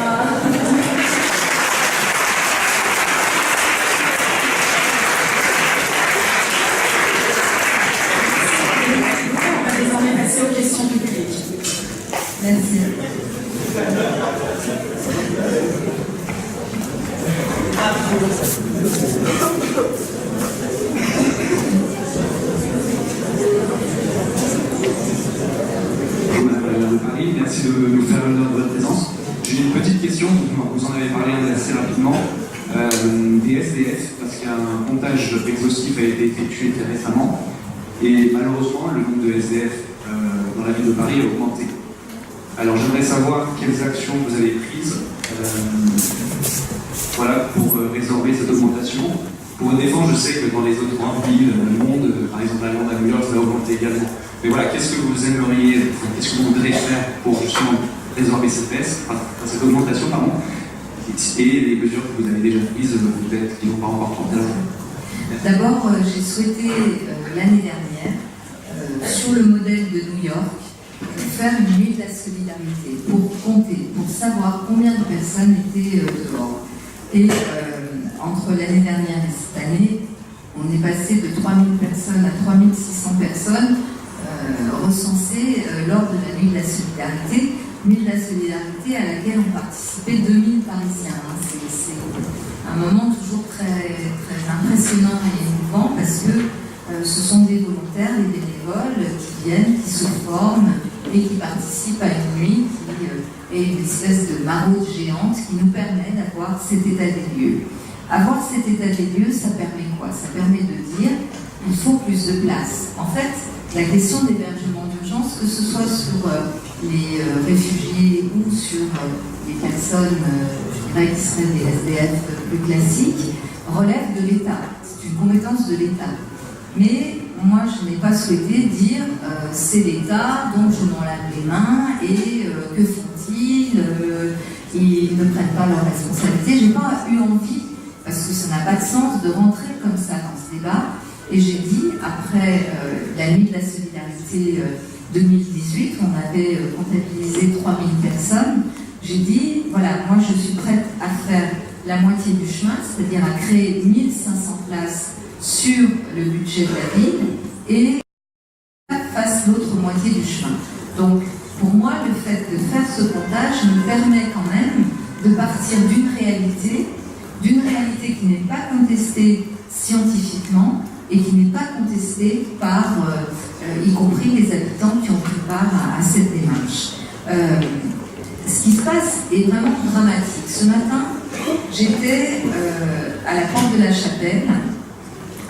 On va désormais passer aux questions du public. Merci. De Paris, merci de nous faire l'honneur de votre présence. J'ai une petite question, vous en avez parlé assez rapidement, des SDF, parce qu'un comptage exhaustif a été effectué très récemment, et malheureusement, le nombre de SDF dans la ville de Paris a augmenté. Alors j'aimerais savoir quelles actions vous avez prises voilà, pour résorber cette augmentation. Pour défendre, je sais que dans les autres grandes villes du monde, par exemple à Londres, à New York, ça va augmenter également. Mais voilà, qu'est-ce que vous aimeriez, qu'est-ce que vous voudrez faire pour justement résorber cette baisse, cette augmentation, pardon, et les mesures que vous avez déjà prises, peut-être qui n'ont pas encore porté la D'abord, j'ai souhaité l'année dernière, sur le modèle de New York, faire une nuit de la solidarité pour compter, pour savoir combien de personnes étaient dehors. Et entre l'année dernière et cette année, on est passé de 3000 personnes à 3600 personnes recensées lors de la nuit de la solidarité. Nuit de la solidarité à laquelle ont participé 2000 Parisiens. C'est un moment toujours très, très impressionnant et émouvant parce que ce sont des volontaires, des bénévoles qui viennent, qui se forment et qui participent à une nuit qui est une espèce de maraude géante qui nous permet d'avoir cet état des lieux. Avoir cet état des lieux, ça permet quoi? Ça permet de dire qu'il faut plus de place. En fait, la question d'hébergement d'urgence, que ce soit sur les réfugiés ou sur les personnes, je dirais, qui seraient des SDF plus classiques, relève de l'État. C'est une compétence de l'État. Mais moi, je n'ai pas souhaité dire c'est l'État, donc je m'en lave les mains et que font-ils? Ils ne prennent pas leurs responsabilités. Je n'ai pas eu envie, parce que ça n'a pas de sens, de rentrer comme ça dans ce débat. Et j'ai dit, après la nuit de la solidarité 2018, on avait comptabilisé 3000 personnes, j'ai dit, voilà, moi je suis prête à faire la moitié du chemin, c'est-à-dire à créer 1500 places sur le budget de la ville et fasse l'autre moitié du chemin. Donc, pour moi, le fait de faire ce comptage me permet quand même de partir d'une réalité qui n'est pas contestée scientifiquement et qui n'est pas contestée par, y compris les habitants qui ont pris part à cette démarche. Ce qui se passe est vraiment dramatique. Ce matin, j'étais à la porte de la Chapelle.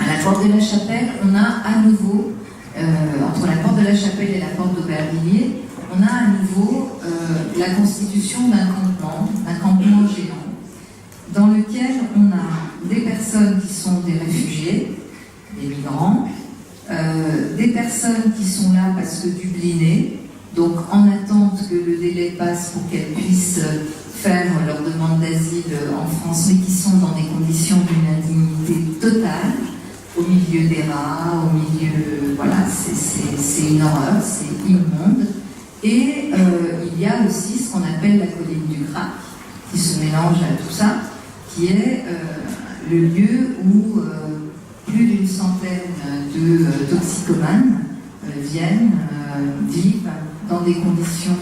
À la porte de la Chapelle, on a à nouveau, entre la porte de la Chapelle et la porte d'Aubervilliers, on a à nouveau la constitution d'un campement géant, dans lequel on a des personnes qui sont des réfugiés, des migrants, des personnes qui sont là parce que dublinées, donc en attente que le délai passe pour qu'elles puissent faire leur demande d'asile en France, mais qui sont dans des conditions d'une indignité totale, au milieu des rats, au milieu... Voilà, c'est une horreur, c'est immonde. Et il y a aussi ce qu'on appelle la colline du crack, qui se mélange à tout ça, qui est le lieu où plus d'une centaine de toxicomanes viennent, vivent dans des conditions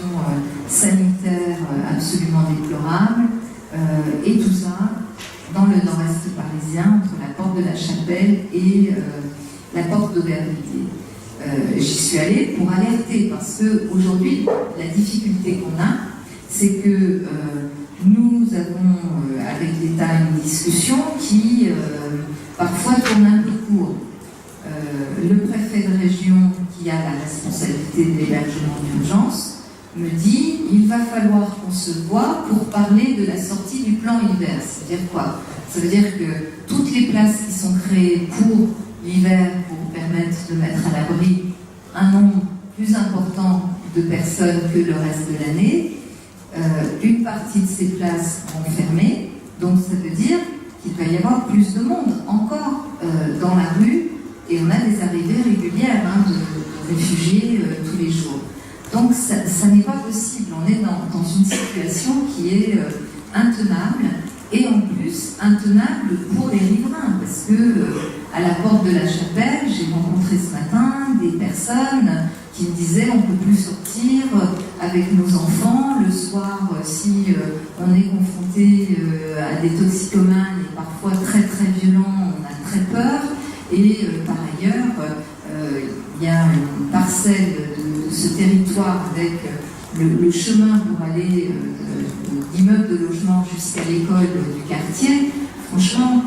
sanitaires absolument déplorables, et tout ça dans le nord-est parisien, entre la porte de la Chapelle et la porte d'Aubervilliers. J'y suis allée pour alerter, parce qu'aujourd'hui, la difficulté qu'on a, c'est que nous avons avec l'État une discussion qui parfois tourne un peu court. Le préfet de région qui a la responsabilité de l'hébergement d'urgence me dit il va falloir qu'on se voit pour parler de la sortie du plan hiver. C'est-à-dire quoi? Ça veut dire que toutes les places qui sont créées pour l'hiver, pour permettre de mettre à l'abri un nombre plus important de personnes que le reste de l'année, une partie de ces places vont fermer, donc ça veut dire qu'il va y avoir plus de monde encore dans la rue, et on a des arrivées régulières de réfugiés tous les jours. Donc ça n'est pas possible, on est dans une situation qui est intenable, et en plus intenable pour les riverains, parce que à la porte de la Chapelle, j'ai rencontré ce matin des personnes qui me disaient on ne peut plus sortir avec nos enfants le soir si on est confronté à des toxicomanes et parfois très très violents, on a très peur, et par ailleurs il y a une parcelle de ce territoire avec le chemin pour aller de l'immeuble de logement jusqu'à l'école du quartier. Franchement,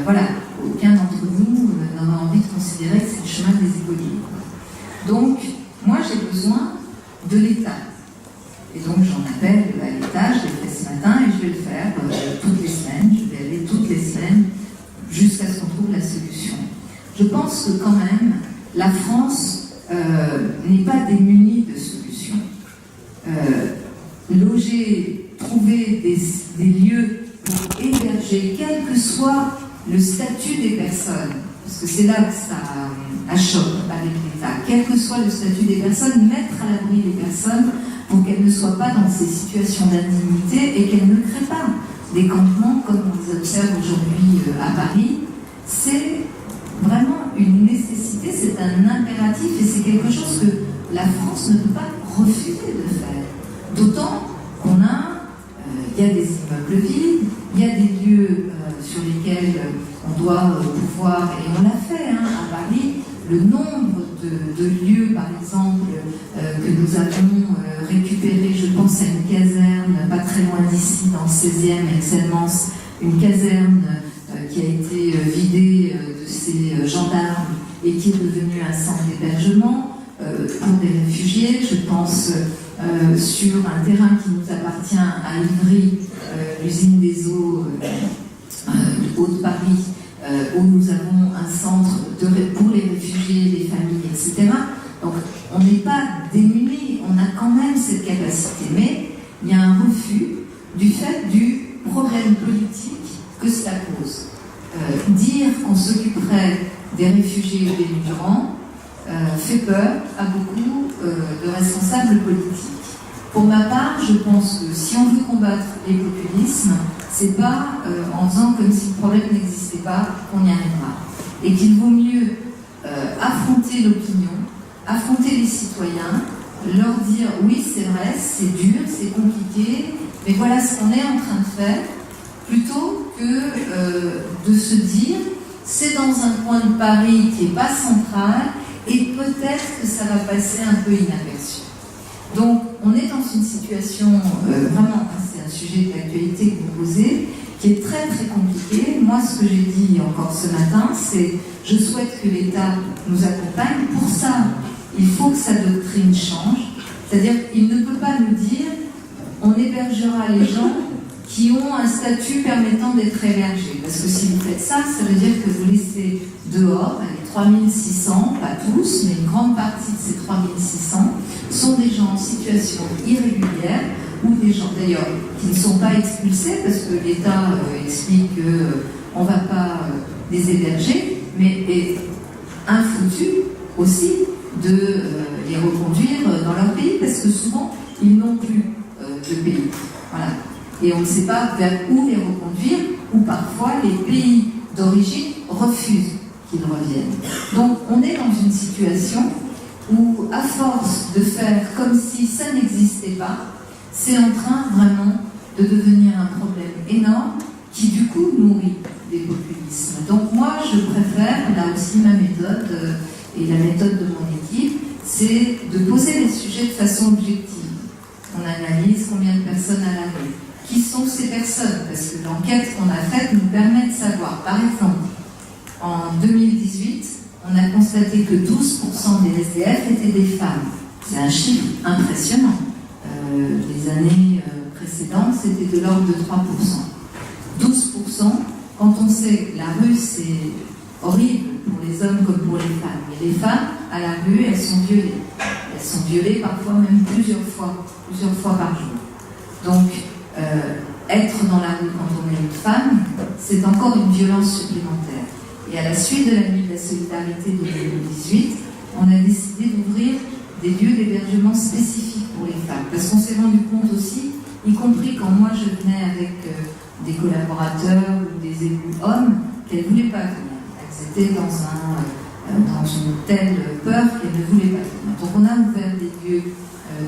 voilà, aucun d'entre nous n'en a envie de considérer que c'est le chemin des écoliers. Donc, moi j'ai besoin de l'État. Et donc j'en appelle à l'État, je l'ai fait ce matin et je vais le faire toutes les semaines. Je vais je pense que quand même, la France n'est pas démunie de solutions. Loger, trouver des lieux pour héberger, quel que soit le statut des personnes, parce que c'est là que ça achoppe avec l'État, quel que soit le statut des personnes, mettre à l'abri les personnes pour qu'elles ne soient pas dans ces situations d'indignité et qu'elles ne créent pas des campements comme on les observe aujourd'hui à Paris. C'est vraiment une nécessité, c'est un impératif et c'est quelque chose que la France ne peut pas refuser de faire. D'autant qu'on a, il y a des immeubles vides, il y a des lieux sur lesquels on doit pouvoir, et on l'a fait à Paris, le nombre de lieux, par exemple, que nous avons récupérés, je pense à une caserne pas très loin d'ici, dans le 16e, Excellence, une caserne qui a été vidée de ses gendarmes et qui est devenue un centre d'hébergement pour des réfugiés. Je pense sur un terrain qui nous appartient à Ivry, l'usine des eaux du Haut-de-Paris, où nous avons un centre pour les réfugiés, les familles, etc. Donc on n'est pas démunis, on a quand même cette capacité, mais il y a un refus du fait du problème politique que cela pose. Dire qu'on s'occuperait des réfugiés et des migrants fait peur à beaucoup de responsables politiques. Pour ma part, je pense que si on veut combattre les populismes, c'est pas en faisant comme si le problème n'existait pas qu'on y arrivera. Et qu'il vaut mieux affronter l'opinion, affronter les citoyens, leur dire oui, c'est vrai, c'est dur, c'est compliqué, mais voilà ce qu'on est en train de faire, plutôt que de se dire c'est dans un coin de Paris qui n'est pas central et peut-être que ça va passer un peu inaperçu. Donc on est dans une situation vraiment, c'est un sujet d'actualité que vous posez, qui est très très compliqué. Moi ce que j'ai dit encore ce matin, c'est je souhaite que l'État nous accompagne. Pour ça, il faut que sa doctrine change. C'est-à-dire qu'il ne peut pas nous dire on hébergera les gens qui ont un statut permettant d'être hébergés. Parce que si vous faites ça, ça veut dire que vous laissez dehors les 3600, pas tous, mais une grande partie de ces 3600 sont des gens en situation irrégulière ou des gens d'ailleurs qui ne sont pas expulsés parce que l'État explique qu'on ne va pas les héberger, mais est infoutu aussi de les reconduire dans leur pays parce que souvent ils n'ont plus de pays. Voilà. Et on ne sait pas vers où les reconduire, ou parfois les pays d'origine refusent qu'ils reviennent. Donc on est dans une situation où, à force de faire comme si ça n'existait pas, c'est en train vraiment de devenir un problème énorme qui du coup nourrit des populismes. Donc moi je préfère, là aussi ma méthode et la méthode de mon équipe, c'est de poser les sujets de façon objective. On analyse combien de personnes à la rue. Qui sont ces personnes? Parce que l'enquête qu'on a faite nous permet de savoir. Par exemple, en 2018, on a constaté que 12% des SDF étaient des femmes. C'est un chiffre impressionnant. Les années précédentes, c'était de l'ordre de 3%. 12%, quand on sait que la rue, c'est horrible pour les hommes comme pour les femmes. Mais les femmes, à la rue, elles sont violées. Elles sont violées parfois même plusieurs fois par jour. Donc, être dans la rue quand on est une femme, c'est encore une violence supplémentaire. Et à la suite de la nuit de la solidarité de 2018, on a décidé d'ouvrir des lieux d'hébergement spécifiques pour les femmes. Parce qu'on s'est rendu compte aussi, y compris quand moi je venais avec des collaborateurs ou des élus hommes, qu'elles ne voulaient pas venir. Elles étaient dans une telle peur qu'elles ne voulaient pas venir. Donc on a ouvert des lieux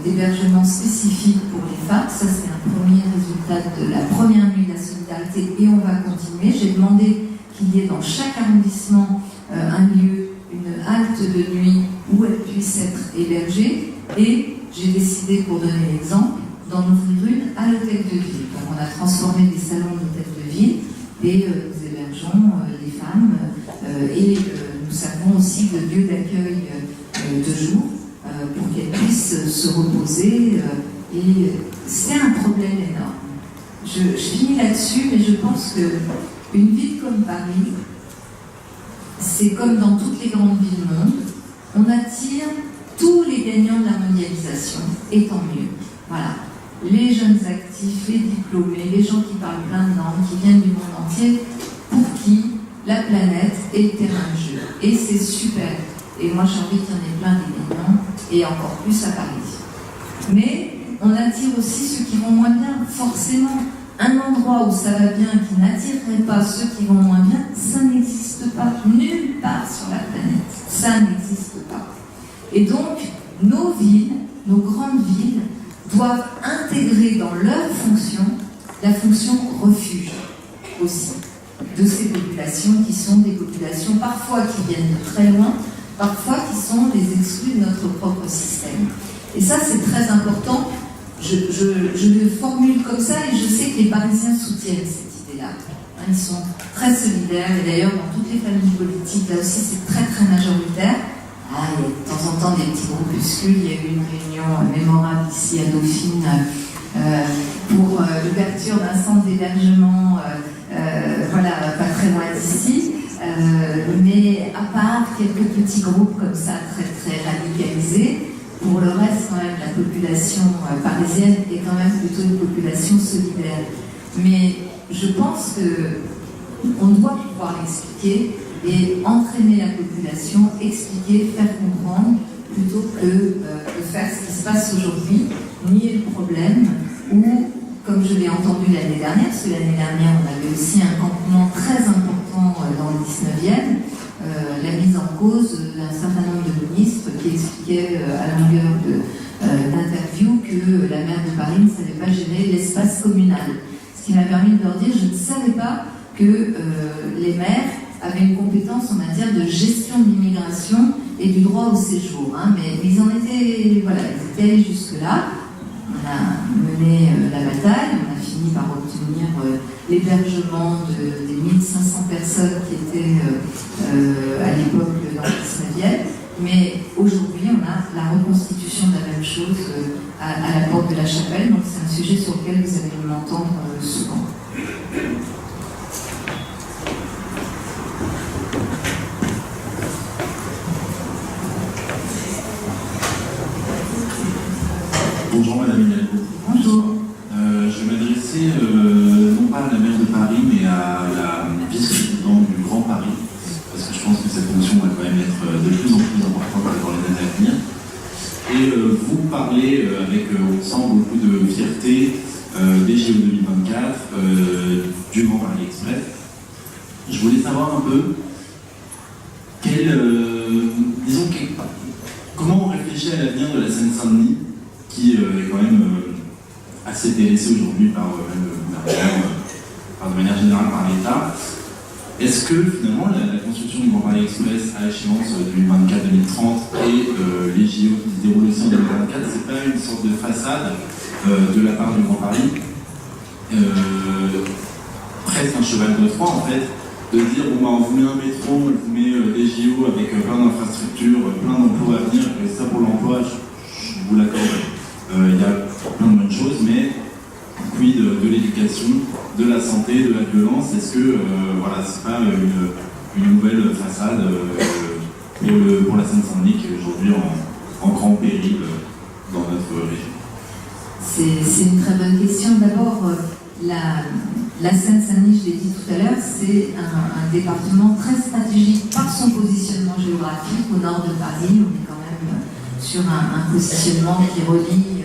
d'hébergement spécifique pour les femmes. Ça, c'est un premier résultat de la première nuit de la solidarité et on va continuer. J'ai demandé qu'il y ait dans chaque arrondissement un lieu, une halte de nuit où elles puissent être hébergées et j'ai décidé, pour donner l'exemple, d'en ouvrir une à l'hôtel de ville. Donc, on a transformé des salons d'hôtel de ville et nous hébergeons les femmes et nous servons aussi de lieu d'accueil de jour pour qu'elles puissent se reposer. Et c'est un problème énorme. Je finis là-dessus, mais je pense qu'une ville comme Paris, c'est comme dans toutes les grandes villes du monde, on attire tous les gagnants de la mondialisation, et tant mieux. Voilà. Les jeunes actifs, les diplômés, les gens qui parlent plein de langues, qui viennent du monde entier, pour qui la planète est le terrain de jeu. Et c'est super. Et moi, j'ai envie qu'il y en ait plein des gagnants, et encore plus à Paris. Mais on attire aussi ceux qui vont moins bien, forcément. Un endroit où ça va bien et qui n'attirerait pas ceux qui vont moins bien, ça n'existe pas nulle part sur la planète. Ça n'existe pas. Et donc, nos villes, nos grandes villes, doivent intégrer dans leur fonction la fonction refuge aussi, de ces populations qui sont des populations parfois qui viennent de très loin, parfois qui sont les exclus de notre propre système. Et ça, c'est très important. Je le formule comme ça et je sais que les Parisiens soutiennent cette idée-là. Ils sont très solidaires et d'ailleurs dans toutes les familles politiques, là aussi c'est très très majoritaire. Il y a de temps en temps des petits groupuscules. Il y a eu une réunion mémorable ici à Dauphine pour l'ouverture d'un centre d'hébergement voilà, pas très loin d'ici. Mais à part quelques petits groupes comme ça très très radicalisés, pour le reste, quand même, la population parisienne est quand même plutôt une population solidaire. Mais je pense qu'on doit pouvoir l'expliquer et entraîner la population, expliquer, faire comprendre, plutôt que de faire ce qui se passe aujourd'hui, nier le problème, ou, comme je l'ai entendu l'année dernière, parce que l'année dernière, on avait aussi un campement très important dans le 19e, la mise en cause d'un certain nombre de ministres qui expliquaient à longueur d'interview que la maire de Paris ne savait pas gérer l'espace communal. Ce qui m'a permis de leur dire, je ne savais pas que les maires avaient une compétence en matière de gestion de l'immigration et du droit au séjour. Hein, mais ils en étaient, voilà, ils étaient allés jusque-là. On a mené la bataille, on a fini par obtenir l'hébergement des 1500 personnes qui étaient à l'époque dans le 19e. Mais aujourd'hui, on a la reconstitution de la même chose à la porte de la Chapelle. Donc c'est un sujet sur lequel vous allez m'entendre souvent. Bonjour Madame Hidalgo. Bonjour. Je vais m'adresser non pas à la maire de Paris, mais à la vice-présidente du Grand Paris, parce que je pense que cette fonction va quand même être de plus en plus importante dans les années à venir. Et vous parlez avec, on sent, beaucoup de fierté des JO 2024, du Grand Paris Express. Je voulais savoir un peu comment on réfléchit à l'avenir de la Seine-Saint-Denis, qui est quand même assez délaissé aujourd'hui par même le gouvernement, de manière générale par l'État. Est-ce que finalement la construction du Grand Paris Express à échéance 2024-2030 et les JO qui se déroulent aussi en 2024, c'est pas une sorte de façade de la part du Grand Paris, presque un cheval de Troie en fait, de dire on vous met un métro, on vous met des JO avec plein d'infrastructures, plein d'emplois à venir, et ça pour l'emploi, je vous l'accorde. Il y a plein de bonnes choses, mais quid de l'éducation, de la santé, de la violence, est-ce que voilà, c'est pas une nouvelle façade pour la Seine-Saint-Denis qui est aujourd'hui en grand péril dans notre région? C'est une très bonne question. D'abord, la Seine-Saint-Denis, je l'ai dit tout à l'heure, c'est un département très stratégique par son positionnement géographique au nord de Paris. On est quand même sur un positionnement qui relie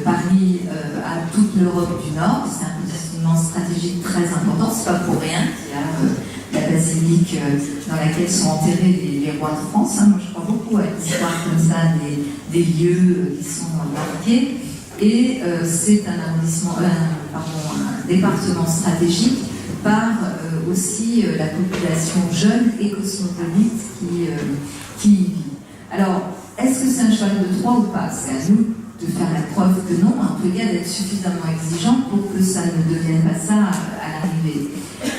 Paris à toute l'Europe du Nord. C'est un positionnement stratégique très important. C'est pas pour rien qu'il y a la basilique dans laquelle sont enterrés les rois de France. Moi, je crois beaucoup à l'histoire comme ça des lieux qui sont marqués. Et c'est un département stratégique par aussi la population jeune et cosmopolite qui y vit. Alors, est-ce que c'est un cheval de Troie ou pas? C'est à nous de faire la preuve que non, en tout cas d'être suffisamment exigeant pour que ça ne devienne pas ça à l'arrivée.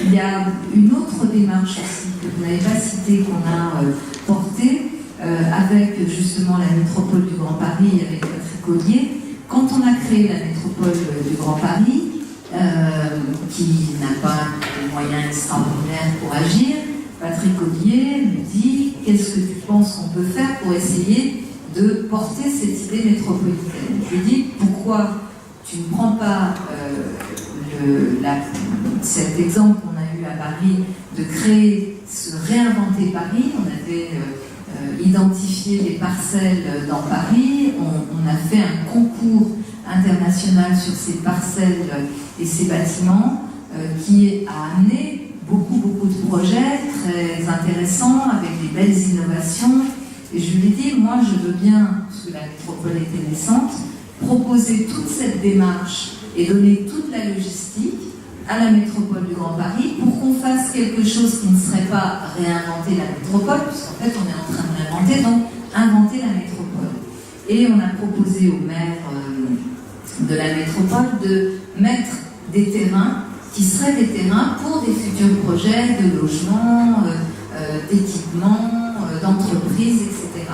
Il y a une autre démarche aussi que vous n'avez pas citée, qu'on a portée avec justement la métropole du Grand Paris, avec Patrick Ollier. Quand on a créé la métropole du Grand Paris, qui n'a pas de moyens extraordinaires pour agir, Patrick Ollier me dit « Qu'est-ce que tu penses qu'on peut faire pour essayer de porter cette idée métropolitaine ?» Je lui dis « Pourquoi tu ne prends pas cet exemple qu'on a eu à Paris de créer, se réinventer Paris ?» On avait identifié les parcelles dans Paris, on a fait un concours international sur ces parcelles et ces bâtiments qui a amené beaucoup de projets très intéressants avec des belles innovations. Et je lui ai dit, moi je veux bien, parce que la métropole était naissante, proposer toute cette démarche et donner toute la logistique à la métropole du Grand Paris pour qu'on fasse quelque chose qui ne serait pas réinventer la métropole, puisqu'en fait on est en train de réinventer, donc inventer la métropole. Et on a proposé au maire de la métropole de mettre des terrains qui seraient des terrains pour des futurs projets de logement, d'équipement, d'entreprise, etc.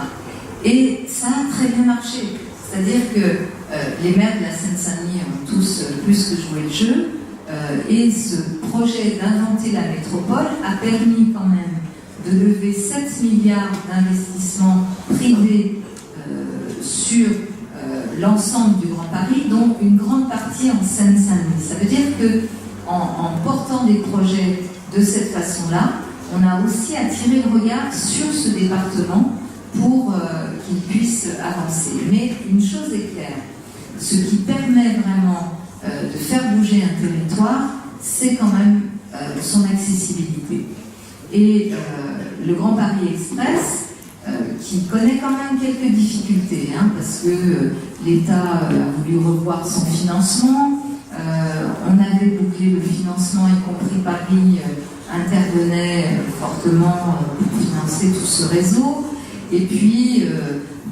Et ça a très bien marché. C'est-à-dire que les maires de la Seine-Saint-Denis ont tous plus que joué le jeu, et ce projet d'inventer la métropole a permis quand même de lever 7 milliards d'investissements privés sur l'ensemble du Grand Paris, dont une grande partie en Seine-Saint-Denis. Ça veut dire que en portant des projets de cette façon-là, on a aussi attiré le regard sur ce département pour qu'il puisse avancer. Mais une chose est claire, ce qui permet vraiment de faire bouger un territoire, c'est quand même son accessibilité. Et le Grand Paris Express, qui connaît quand même quelques difficultés, parce que l'État a voulu revoir son financement, on avait bouclé le financement, y compris Paris intervenait fortement pour financer tout ce réseau, et puis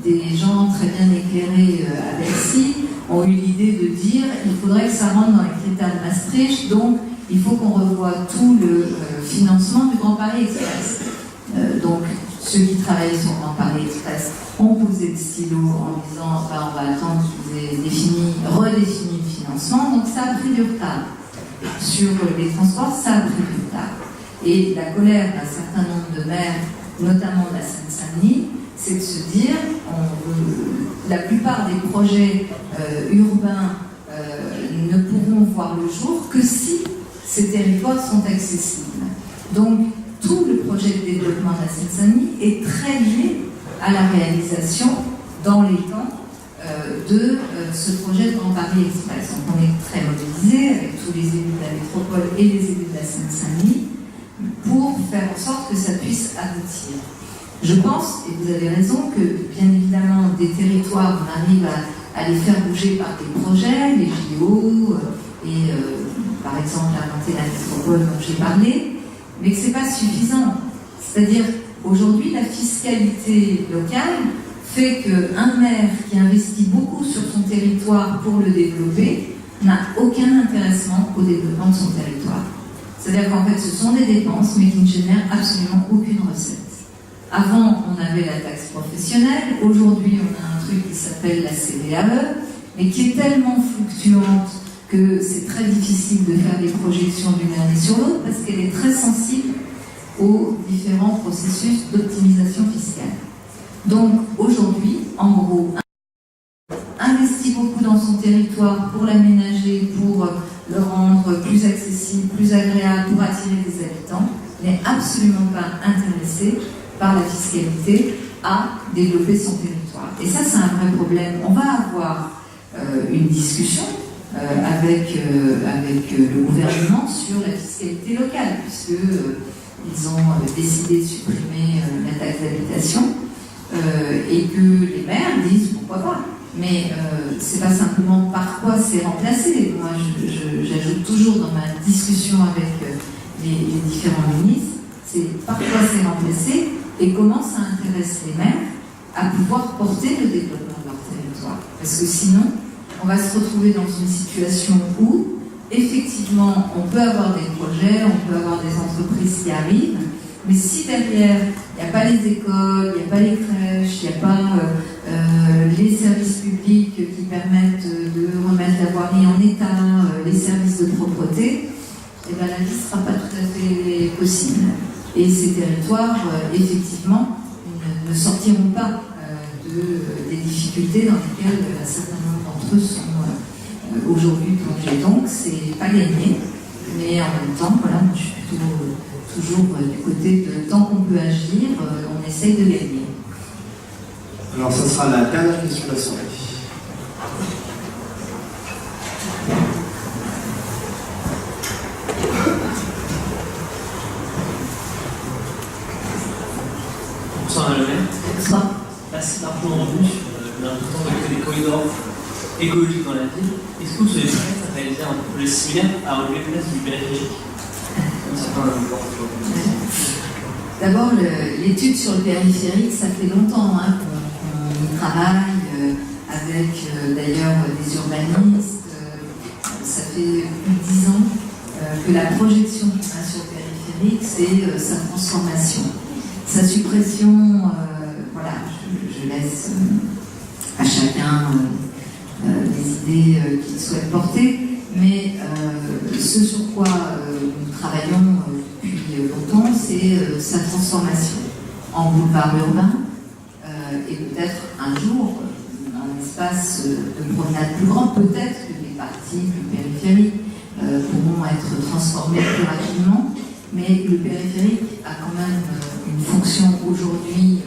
des gens très bien éclairés à Bercy ont eu l'idée de dire il faudrait que ça rentre dans les critères de Maastricht, donc il faut qu'on revoie tout le financement du Grand Paris Express. Donc ceux qui travaillaient sur le Grand Paris Express ont posé le stylo en disant on va attendre qu'ils aient redéfini le financement, donc ça a pris du retard. Sur les transports, ça a pris du retard. Et la colère d'un certain nombre de maires, notamment de la Seine-Saint-Denis, c'est de se dire la plupart des projets urbains ne pourront voir le jour que si ces territoires sont accessibles. Donc, tout le projet de développement de la Seine-Saint-Denis est très lié à la réalisation, dans les temps, de ce projet de Grand Paris Express. Donc, on est très mobilisés avec tous les élus de la métropole et les élus de la Seine-Saint-Denis pour faire en sorte que ça puisse aboutir. Je pense, et vous avez raison, que bien évidemment des territoires, on arrive à les faire bouger par des projets, les JO, et par exemple inventer la métropole dont j'ai parlé, mais que ce n'est pas suffisant. C'est-à-dire, aujourd'hui, la fiscalité locale fait qu'un maire qui investit beaucoup sur son territoire pour le développer n'a aucun intéressement au développement de son territoire. C'est-à-dire qu'en fait, ce sont des dépenses, mais qui ne génèrent absolument aucune recette. Avant, on avait la taxe professionnelle. Aujourd'hui, on a un truc qui s'appelle la CVAE, mais qui est tellement fluctuante que c'est très difficile de faire des projections d'une année sur l'autre parce qu'elle est très sensible aux différents processus d'optimisation fiscale. Donc, aujourd'hui, en gros, investit beaucoup dans son territoire pour l'aménager, pour le rendre plus accessible, plus agréable, pour attirer des habitants, n'est absolument pas intéressé par la fiscalité à développer son territoire. Et ça, c'est un vrai problème. On va avoir une discussion avec le gouvernement sur la fiscalité locale, puisqu'ils ont décidé de supprimer la taxe d'habitation et que les maires disent pourquoi pas. Mais c'est pas simplement par quoi c'est remplacé. Moi, j'ajoute toujours dans ma discussion avec les différents ministres, c'est par quoi c'est remplacé et comment ça intéresse les maires à pouvoir porter le développement de leur territoire. Parce que sinon, on va se retrouver dans une situation où, effectivement, on peut avoir des projets, on peut avoir des entreprises qui arrivent, mais si derrière, il n'y a pas les écoles, il n'y a pas les crèches, il n'y a pas les services publics qui permettent de remettre la voirie en état, les services de propreté, eh bien, la vie ne sera pas tout à fait possible. Et ces territoires, effectivement, ne sortiront pas des difficultés dans lesquelles un certain nombre d'entre eux sont aujourd'hui plongés. Donc, c'est pas gagné, mais en même temps, voilà, moi, je suis plutôt toujours du côté de tant qu'on peut agir, on essaye de gagner. Alors, ça sera la dernière question de la soirée. Bonsoir Madame le maire. Bonsoir. Assez largement revenu sur l'importance de des corridors écologiques dans la ville. Est-ce que vous serez prête à réaliser un projet similaire à relever les places du périphérique comme certains D'abord, l'étude sur le périphérique, ça fait longtemps qu'on y travaille, avec d'ailleurs des urbanistes. Ça fait plus de 10 ans que la projection qu'on a sur le périphérique, c'est sa transformation. Sa suppression, voilà, je laisse à chacun les idées qu'il souhaite porter, mais ce sur quoi nous travaillons depuis longtemps, c'est sa transformation en boulevard urbain et peut-être un jour un espace de promenade plus grand, peut-être que les parties du périphérique pourront être transformées plus rapidement, mais le périphérique a quand même une fonction aujourd'hui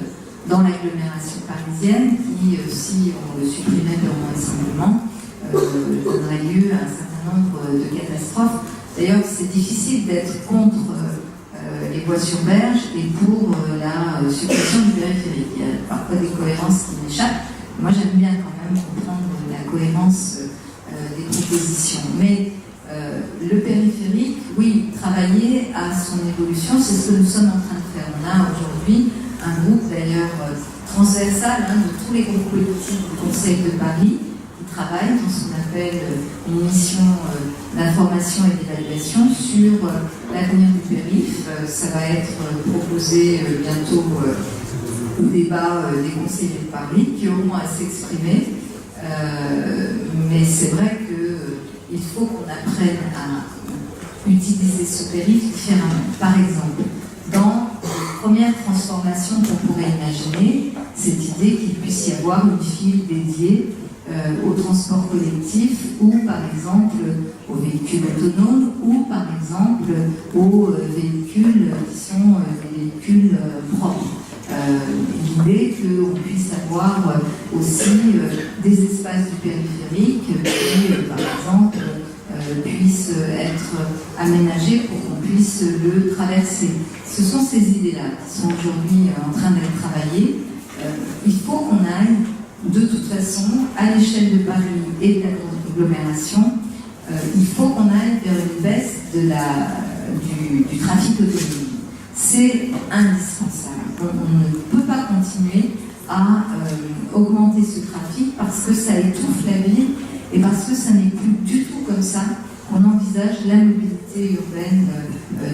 dans l'agglomération parisienne qui, si on le supprimait purement et simplement, donnerait lieu à un certain nombre de catastrophes. D'ailleurs, c'est difficile d'être contre les voies sur berge et pour la suppression du périphérique. Il y a parfois des cohérences qui m'échappent. Moi, j'aime bien quand même comprendre la cohérence des propositions. Mais le périphérique, oui, travailler à son évolution, c'est ce que nous sommes en train de faire. On a aujourd'hui un groupe d'ailleurs transversal de tous les groupes politiques du Conseil de Paris qui travaille dans ce qu'on appelle une mission d'information et d'évaluation sur l'avenir du périph'. Ça va être proposé bientôt au débat des conseillers de Paris qui auront à s'exprimer. Mais c'est vrai qu'il faut qu'on apprenne à utiliser ce périph' différemment. Par exemple, dans les premières transformations qu'on pourrait imaginer, cette idée qu'il puisse y avoir une file dédiée au transport collectif ou par exemple aux véhicules autonomes ou par exemple aux véhicules qui sont des véhicules propres. L'idée qu'on puisse avoir aussi des espaces du périphérique qui, par exemple, puissent être aménagés pour qu'on puisse le traverser. Ce sont ces idées-là qui sont aujourd'hui en train d'être travaillées. Il faut qu'on aille, de toute façon, à l'échelle de Paris et de l'agglomération, il faut qu'on aille vers une baisse du trafic automobile. C'est indispensable. On ne peut pas continuer à augmenter ce trafic parce que ça étouffe la ville et parce que ça n'est plus du tout comme ça qu'on envisage la mobilité urbaine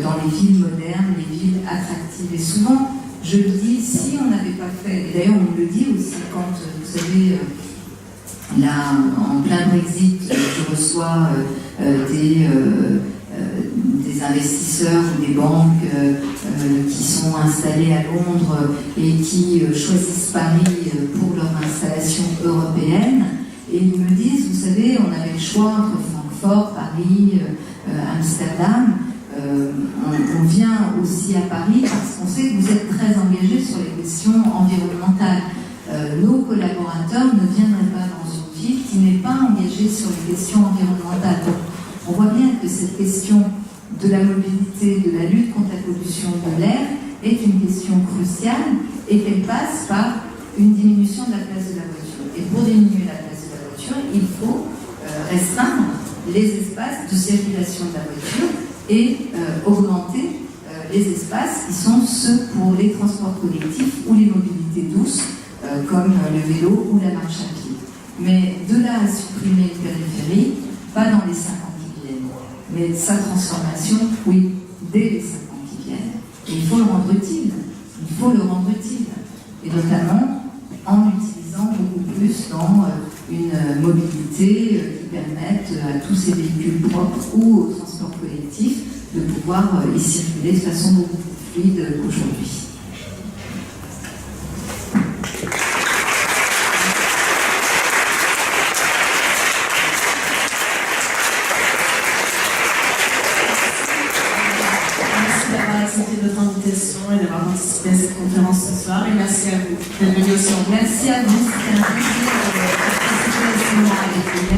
dans les villes modernes, les villes attractives. Et souvent, je le dis, si on n'avait pas fait, et d'ailleurs on me le dit aussi quand, vous savez, là, en plein Brexit, je reçois des investisseurs ou des banques qui sont installés à Londres et qui choisissent Paris pour leur installation européenne. Et ils me disent, vous savez, on avait le choix entre Francfort, Paris, Amsterdam. On vient aussi à Paris parce qu'on sait que vous êtes très engagés sur les questions environnementales. Nos collaborateurs ne viendraient pas dans une ville qui n'est pas engagée sur les questions environnementales. Donc, on voit bien que cette question de la mobilité, de la lutte contre la pollution de l'air est une question cruciale et qu'elle passe par une diminution de la place de la voiture. Et pour diminuer la place de la voiture, il faut restreindre les espaces de circulation de la voiture et augmenter les espaces qui sont ceux pour les transports collectifs ou les mobilités douces, comme le vélo ou la marche à pied. Mais de là à supprimer le périphérique, pas dans les 5 ans qui viennent, mais sa transformation, oui, dès les 5 ans qui viennent. Et il faut le rendre utile. Il faut le rendre utile. Et notamment en l'utilisant beaucoup plus dans une mobilité qui permette à tous ces véhicules propres ou au transport collectif de pouvoir y circuler de façon beaucoup plus fluide qu'aujourd'hui. Accepté notre invitation et d'avoir participé à cette conférence ce soir. Et merci à vous d'être venus aussi en Merci à vous, c'était un plaisir de participer à ce moment avec vous.